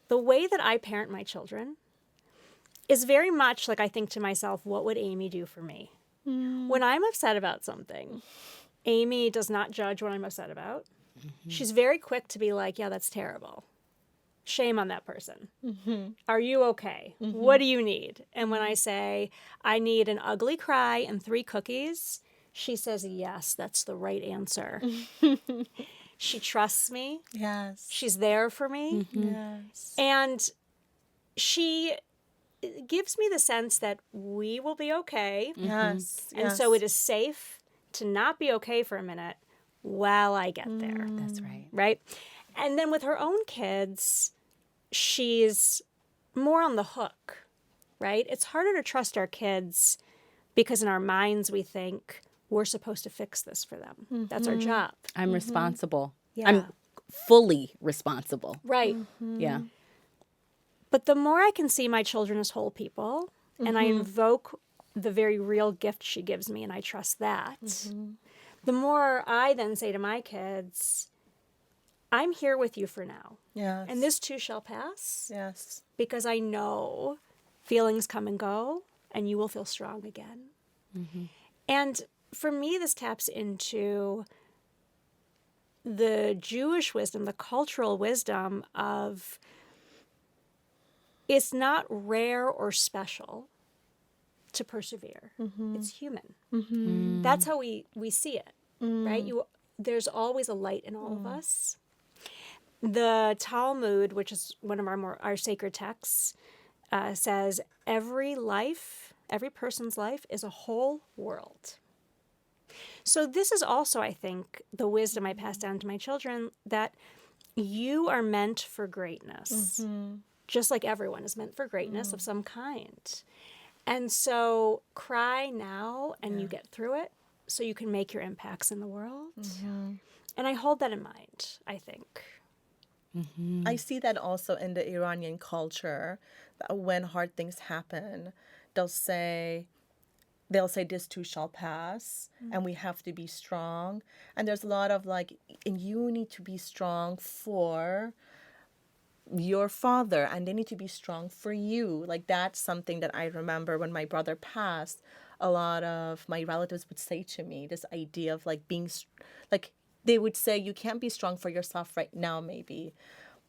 The way that I parent my children is very much like I think to myself, what would Amy do for me? When I'm upset about something, Amy does not judge what I'm upset about. She's very quick to be like, yeah, that's terrible. Shame on that person. Are you okay? What do you need? And when I say, I need an ugly cry and 3 cookies, she says, yes, that's the right answer. She trusts me. Yes. She's there for me. Yes. And she gives me the sense that we will be okay. Yes. And so it is safe to not be okay for a minute while I get there. That's right. Right? And then with her own kids, she's more on the hook, right? It's harder to trust our kids because in our minds we think we're supposed to fix this for them. That's our job. I'm responsible. Yeah. I'm fully responsible. Right. Yeah. But the more I can see my children as whole people, and I invoke the very real gift she gives me, and I trust that, the more I then say to my kids, I'm here with you for now. Yes. And this too shall pass. Yes. Because I know feelings come and go, and you will feel strong again. And for me, this taps into the Jewish wisdom, the cultural wisdom of it's not rare or special to persevere. It's human. That's how we see it, right? There's always a light in all of us. The Talmud, which is one of our sacred texts, says every person's life is a whole world. So this is also, I think, the wisdom I pass down to my children, that you are meant for greatness, just like everyone is meant for greatness of some kind. And so cry now and you get through it so you can make your impacts in the world. And I hold that in mind, I think. I see that also in the Iranian culture, that when hard things happen, they'll say, this too shall pass, and we have to be strong. And there's a lot of like, and you need to be strong for your father, and they need to be strong for you. Like, that's something that I remember when my brother passed, a lot of my relatives would say to me, this idea of like being, like, they would say, you can't be strong for yourself right now, maybe,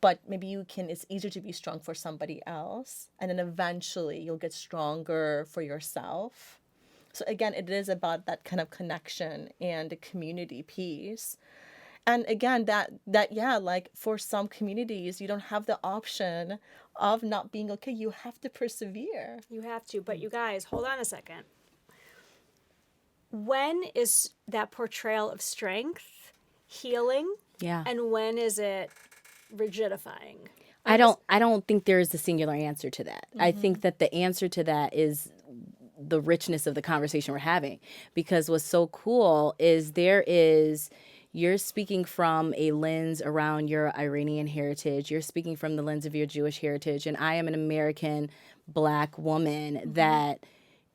but maybe you can, it's easier to be strong for somebody else. And then eventually you'll get stronger for yourself. So again, it is about that kind of connection and the community piece. And again, that yeah, like for some communities, you don't have the option of not being okay. You have to persevere. You have to. But you guys, hold on a second. When is that portrayal of strength healing? Yeah. And when is it rigidifying? I don't think there is a singular answer to that. I think that the answer to that is the richness of the conversation we're having. Because what's so cool is you're speaking from a lens around your Iranian heritage. You're speaking from the lens of your Jewish heritage. And I am an American Black woman that,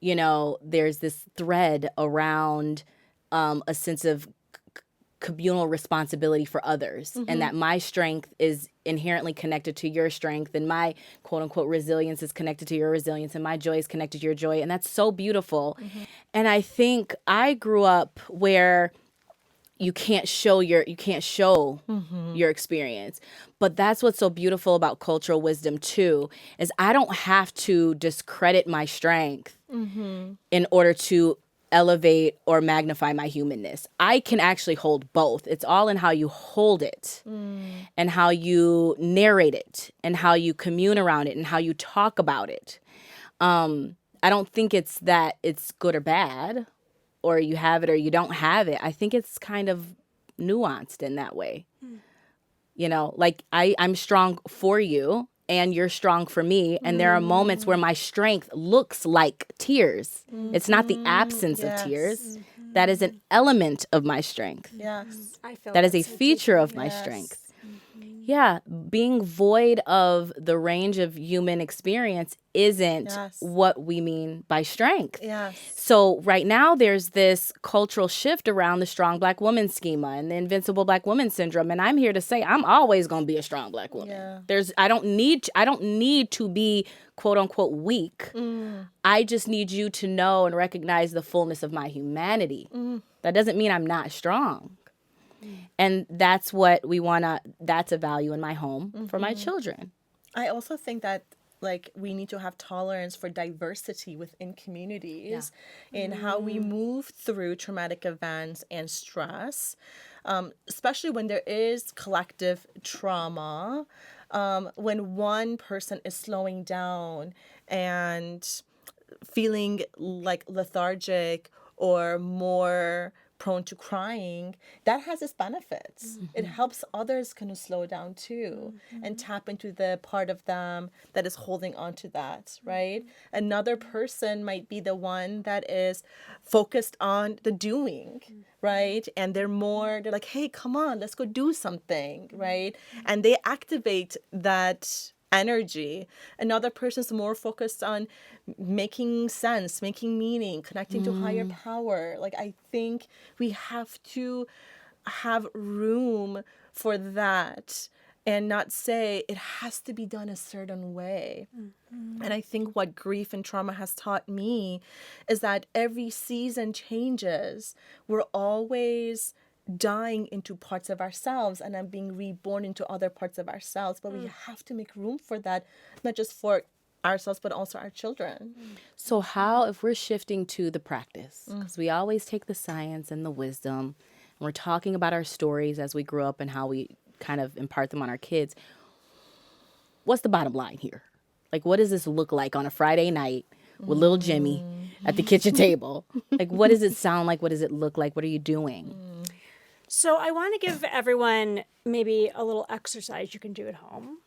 there's this thread around a sense of communal responsibility for others, and that my strength is inherently connected to your strength, and my quote unquote resilience is connected to your resilience, and my joy is connected to your joy. And that's so beautiful. And I think I grew up where you can't show your experience. But that's what's so beautiful about cultural wisdom too, is I don't have to discredit my strength in order to elevate or magnify my humanness. I can actually hold both. It's all in how you hold it and how you narrate it and how you commune around it and how you talk about it. I don't think it's that it's good or bad, or you have it or you don't have it. I think it's kind of nuanced in that way. Like I'm strong for you and you're strong for me. And there are moments where my strength looks like tears. It's not the absence of tears. That is an element of my strength. Yes. I feel That is a so feature of deeply. my strength. Yeah, being void of the range of human experience isn't what we mean by strength. Yes. So right now there's this cultural shift around the strong Black woman schema and the invincible Black woman syndrome, and I'm here to say I'm always going to be a strong Black woman. Yeah. I don't need to be quote unquote weak. I just need you to know and recognize the fullness of my humanity. That doesn't mean I'm not strong. And that's what that's a value in my home for my children. I also think that we need to have tolerance for diversity within communities in how we move through traumatic events and stress, especially when there is collective trauma, when one person is slowing down and feeling lethargic or more prone to crying, that has its benefits. It helps others kind of slow down too and tap into the part of them that is holding on to that, right? Another person might be the one that is focused on the doing, right? And they're like, hey, come on, let's go do something, right? And they activate that energy. Another person's more focused on making sense, making meaning, connecting to higher power. I think we have to have room for that and not say it has to be done a certain way. And I think what grief and trauma has taught me is that every season changes. We're always dying into parts of ourselves and then being reborn into other parts of ourselves. But we have to make room for that, not just for ourselves, but also our children. So if we're shifting to the practice, because we always take the science and the wisdom, and we're talking about our stories as we grew up and how we kind of impart them on our kids, what's the bottom line here? What does this look like on a Friday night with little Jimmy at the kitchen table? What does it sound like? What does it look like? What are you doing? So I want to give everyone maybe a little exercise you can do at home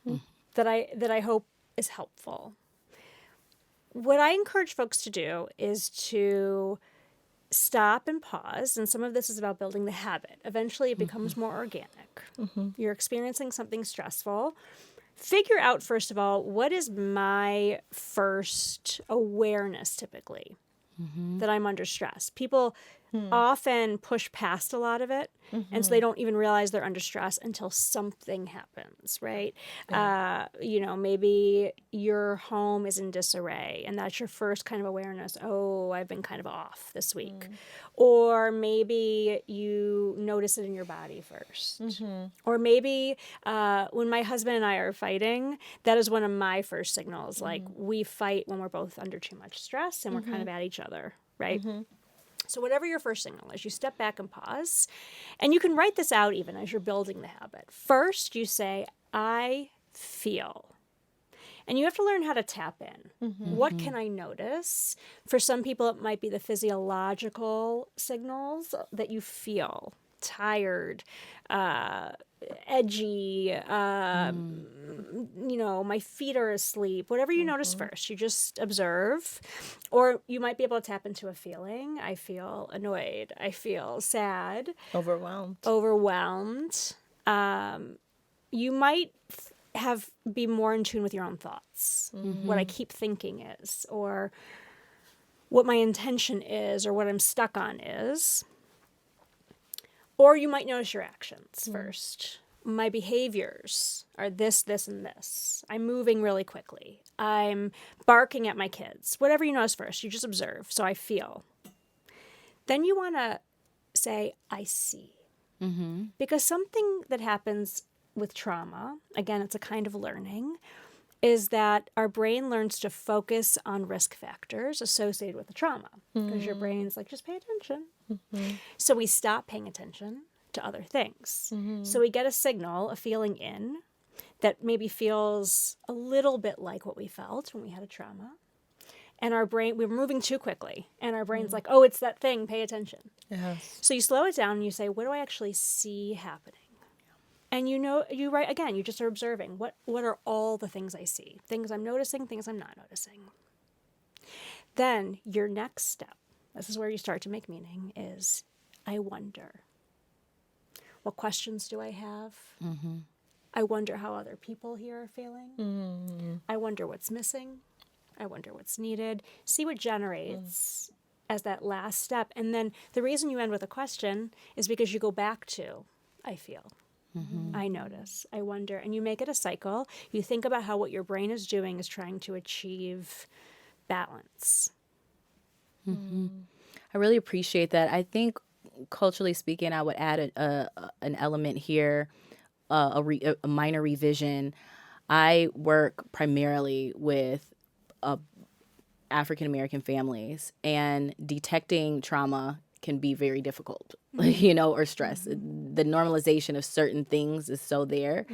that I hope is helpful. What I encourage folks to do is to stop and pause, and some of this is about building the habit. Eventually it becomes more organic. You're experiencing something stressful. Figure out, first of all, what is my first awareness typically that I'm under stress. People often push past a lot of it, and so they don't even realize they're under stress until something happens, right? Maybe your home is in disarray, and that's your first kind of awareness. Oh, I've been kind of off this week. Or maybe you notice it in your body first. Or maybe when my husband and I are fighting, that is one of my first signals. We fight when we're both under too much stress and we're kind of at each other, right? So whatever your first signal is, you step back and pause. And you can write this out even as you're building the habit. First, you say, I feel. And you have to learn how to tap in. What can I notice? For some people, it might be the physiological signals that you feel. tired, edgy, my feet are asleep, whatever you notice first, you just observe. Or you might be able to tap into a feeling. I feel annoyed. I feel sad. Overwhelmed. You might be more in tune with your own thoughts, what I keep thinking is, or what my intention is, or what I'm stuck on is. Or you might notice your actions first. My behaviors are this, and this. I'm moving really quickly. I'm barking at my kids. Whatever you notice first, you just observe. So I feel. Then you want to say, I see. Because something that happens with trauma, again, it's a kind of learning, is that our brain learns to focus on risk factors associated with the trauma. Because your brain's like, just pay attention. So we stop paying attention to other things. So we get a signal, a feeling in, that maybe feels a little bit like what we felt when we had a trauma. And our brain, we're moving too quickly. And our brain's like, oh, it's that thing, pay attention. Yes. So you slow it down and you say, what do I actually see happening? And you write, again, you just are observing. What are all the things I see? Things I'm noticing, things I'm not noticing. Then your next step, this is where you start to make meaning, is I wonder. What questions do I have? I wonder how other people here are feeling. I wonder what's missing. I wonder what's needed. See what generates as that last step. And then the reason you end with a question is because you go back to, I feel. I notice, I wonder, and you make it a cycle. You think about how what your brain is doing is trying to achieve balance. I really appreciate that. I think culturally speaking, I would add an element here, a minor revision. I work primarily with African-American families, and detecting trauma can be very difficult, or stress. The normalization of certain things is so there.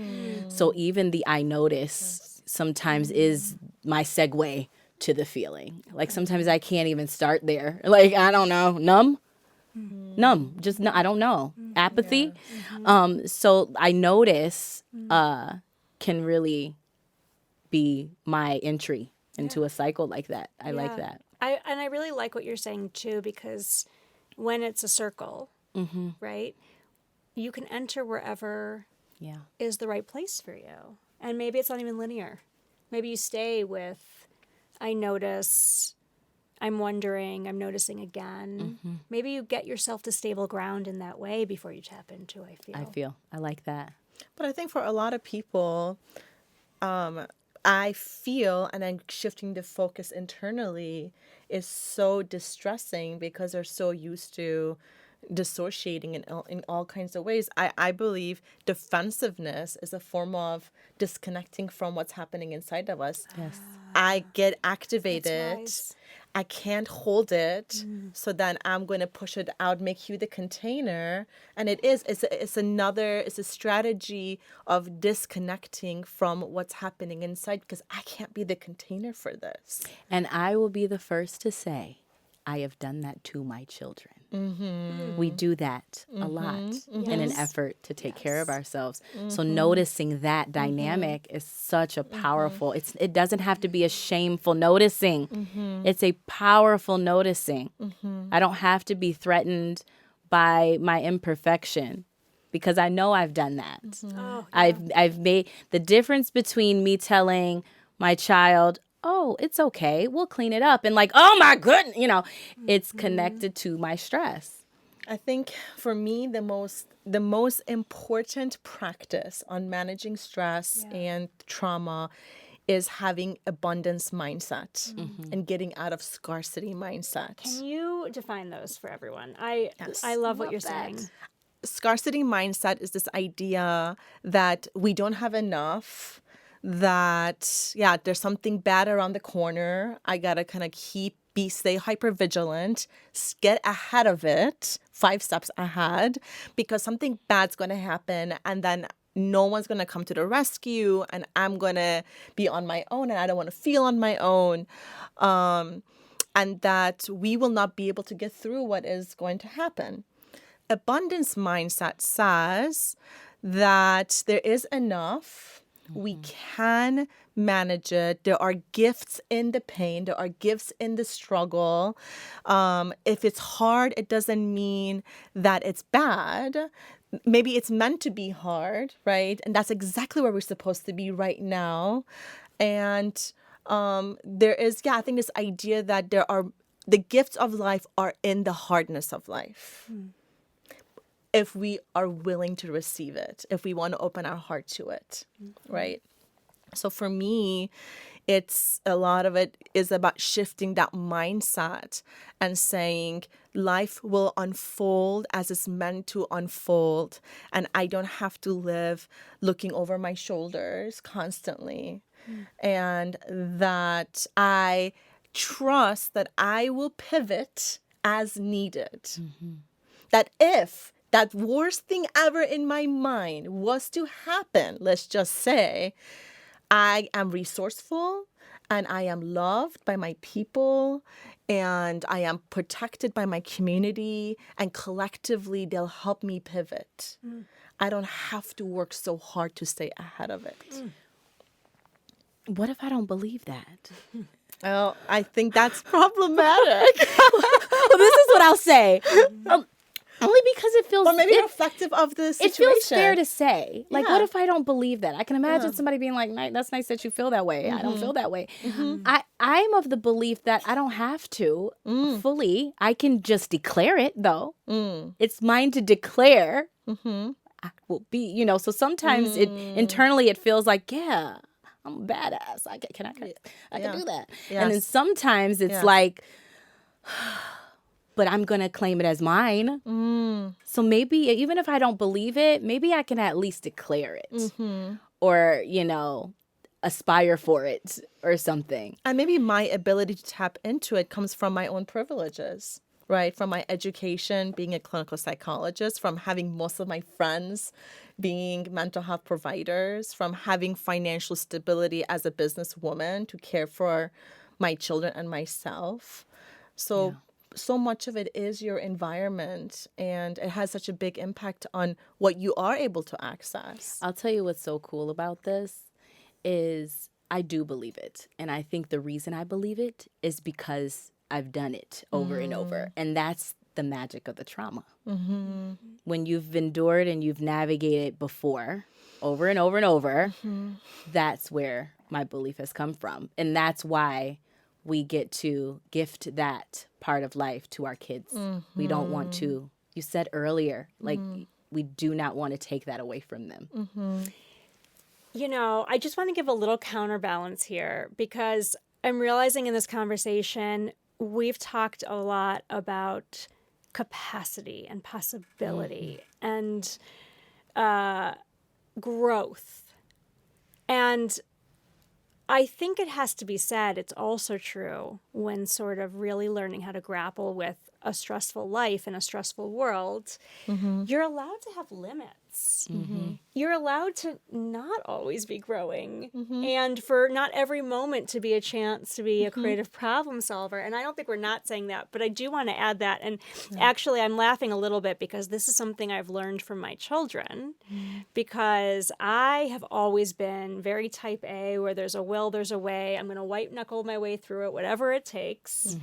So even the I notice sometimes is my segue to the feeling. Like sometimes I can't even start there. Like, I don't know, numb, just I don't know, apathy. So I notice can really be my entry into a cycle like that. I like that. I really like what you're saying too, because when it's a circle, right, you can enter wherever is the right place for you. And maybe it's not even linear. Maybe you stay with, I notice, I'm wondering, I'm noticing again. Maybe you get yourself to stable ground in that way before you tap into I feel. I like that. But I think for a lot of people, I feel, and then shifting the focus internally is so distressing because they're so used to dissociating in all kinds of ways. I believe defensiveness is a form of disconnecting from what's happening inside of us. Yes. I get activated. That's wise. I can't hold it. So then I'm going to push it out, make you the container. And it's a strategy of disconnecting from what's happening inside, because I can't be the container for this. And I will be the first to say, I have done that to my children. We do that a lot in an effort to take care of ourselves. So noticing that dynamic is such a powerful, it doesn't have to be a shameful noticing. It's a powerful noticing. I don't have to be threatened by my imperfection, because I know I've done that. I've made the difference between me telling my child, oh, it's okay, we'll clean it up, and like, oh my goodness, it's connected to my stress. I think for me, the most important practice on managing stress and trauma is having abundance mindset and getting out of scarcity mindset. Can you define those for everyone? I love what you're saying. Scarcity mindset is this idea that we don't have enough, that, there's something bad around the corner. I got to kind of stay hyper vigilant, get ahead of it, 5 steps ahead, because something bad's going to happen, and then no one's going to come to the rescue, and I'm going to be on my own, and I don't want to feel on my own. And that we will not be able to get through what is going to happen. abundance mindset says that there is enough. We can manage it. There are gifts in the pain. There are gifts in the struggle. If it's hard, it doesn't mean that it's bad. Maybe it's meant to be hard, right? And that's exactly where we're supposed to be right now. And there is, I think this idea that the gifts of life are in the hardness of life. If we are willing to receive it, if we want to open our heart to it, right? So for me, it's a lot of it is about shifting that mindset and saying life will unfold as it's meant to unfold. And I don't have to live looking over my shoulders constantly. And that I trust that I will pivot as needed. That if that worst thing ever in my mind was to happen, let's just say, I am resourceful and I am loved by my people and I am protected by my community, and collectively they'll help me pivot. I don't have to work so hard to stay ahead of it. What if I don't believe that? Well, I think that's problematic. Well, this is what I'll say. Only because it feels... Or maybe reflective of the situation. It feels fair to say. Like, Yeah. what if I don't believe that? I can imagine somebody being like, that's nice that you feel that way. I don't feel that way. I'm of the belief that I don't have to fully. I can just declare it, though. It's mine to declare. I will be, so sometimes internally it feels like, yeah, I'm a badass. I can do that. Yes. And then sometimes it's like... but I'm going to claim it as mine. So maybe even if I don't believe it, maybe I can at least declare it or, aspire for it or something. And maybe my ability to tap into it comes from my own privileges, right? From my education, being a clinical psychologist, from having most of my friends being mental health providers, from having financial stability as a businesswoman to care for my children and myself. So much of it is your environment, and it has such a big impact on what you are able to access. I'll tell you what's so cool about this is I do believe it. And I think the reason I believe it is because I've done it over and over. And that's the magic of the trauma. When you've endured and you've navigated before, over and over and over, that's where my belief has come from. And that's why we get to gift that part of life to our kids. We don't want to, you said earlier, like we do not want to take that away from them. I just want to give a little counterbalance here because I'm realizing in this conversation, we've talked a lot about capacity and possibility and growth. And I think it has to be said, it's also true when sort of really learning how to grapple with a stressful life in a stressful world, you're allowed to have limits. You're allowed to not always be growing and for not every moment to be a chance to be a creative problem solver. And I don't think we're not saying that, but I do want to add that. And actually, I'm laughing a little bit because this is something I've learned from my children because I have always been very type A, where there's a will, there's a way. I'm going to white knuckle my way through it, whatever it takes.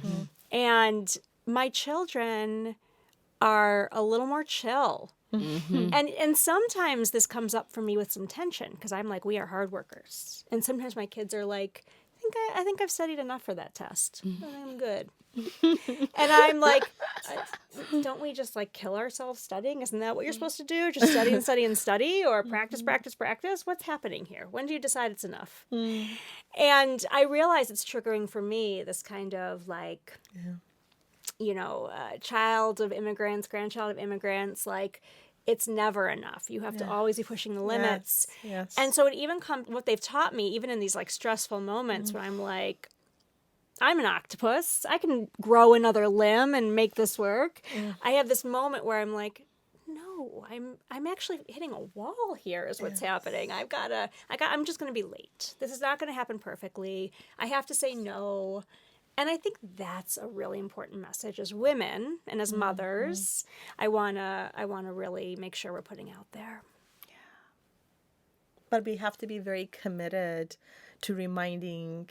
And my children are a little more chill. And sometimes this comes up for me with some tension because I'm like, we are hard workers. And sometimes my kids are like, I think I've studied enough for that test. I'm good. And I'm like, don't we just like kill ourselves studying? Isn't that what you're supposed to do? Just study and study and study, or practice, practice, practice? What's happening here? When do you decide it's enough? And I realize it's triggering for me this kind of like, child of immigrants, grandchild of immigrants, like it's never enough. You have to always be pushing the limits. Yes. And so it even comes, what they've taught me, even in these like stressful moments when I'm like, I'm an octopus. I can grow another limb and make this work. I have this moment where I'm like, no, I'm actually hitting a wall here is what's happening. I'm just going to be late. This is not going to happen perfectly. I have to say no. And I think that's a really important message as women and as mothers. I wanna really make sure we're putting out there. But we have to be very committed to reminding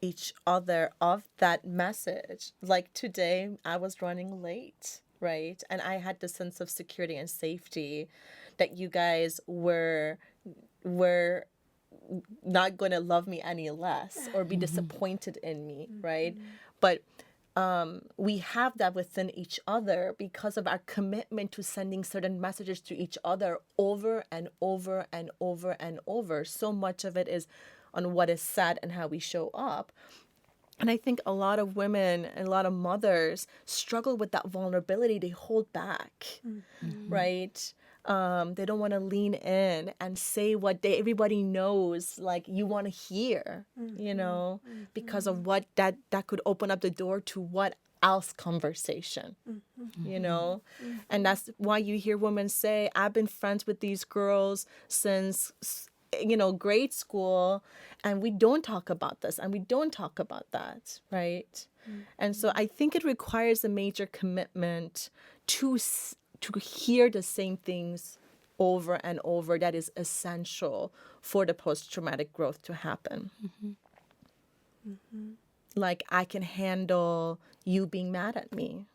each other of that message. Like today, I was running late, right? And I had the sense of security and safety that you guys were not going to love me any less or be disappointed in me, right? But we have that within each other because of our commitment to sending certain messages to each other over and over and over and over. So much of it is on what is said and how we show up. And I think a lot of women and a lot of mothers struggle with that vulnerability. They hold back, right? They don't want to lean in and say what everybody knows, like you want to hear, you know, because of what that could open up the door to what else conversation, you know? And that's why you hear women say, I've been friends with these girls since, you know, grade school, and we don't talk about this and we don't talk about that, right? And so I think it requires a major commitment to hear the same things over and over that is essential for the post-traumatic growth to happen. Like, I can handle you being mad at me.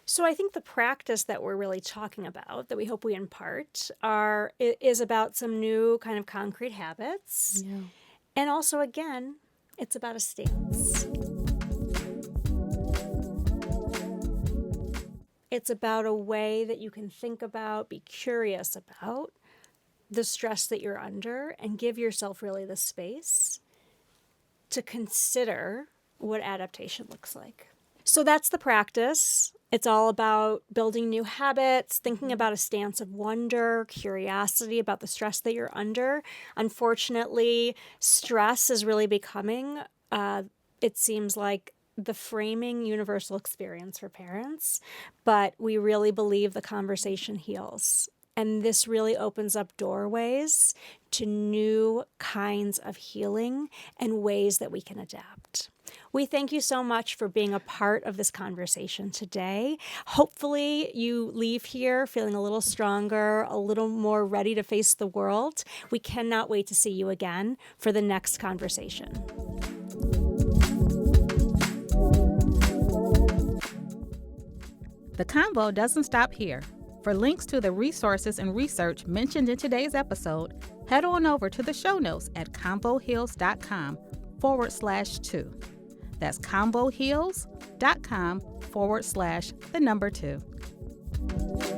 So I think the practice that we're really talking about, that we hope we impart, is about some new kind of concrete habits. Yeah. And also, again, it's about a stance. It's about a way that you can think about, be curious about the stress that you're under, and give yourself really the space to consider what adaptation looks like. So that's the practice. It's all about building new habits, thinking about a stance of wonder, curiosity about the stress that you're under. Unfortunately, stress is really becoming, it seems like, the framing universal experience for parents, but we really believe the conversation heals. And this really opens up doorways to new kinds of healing and ways that we can adapt. We thank you so much for being a part of this conversation today. Hopefully you leave here feeling a little stronger, a little more ready to face the world. We cannot wait to see you again for the next conversation. The Convo doesn't stop here. For links to the resources and research mentioned in today's episode, head on over to the show notes at convoheals.com/2. That's convoheals.com/2.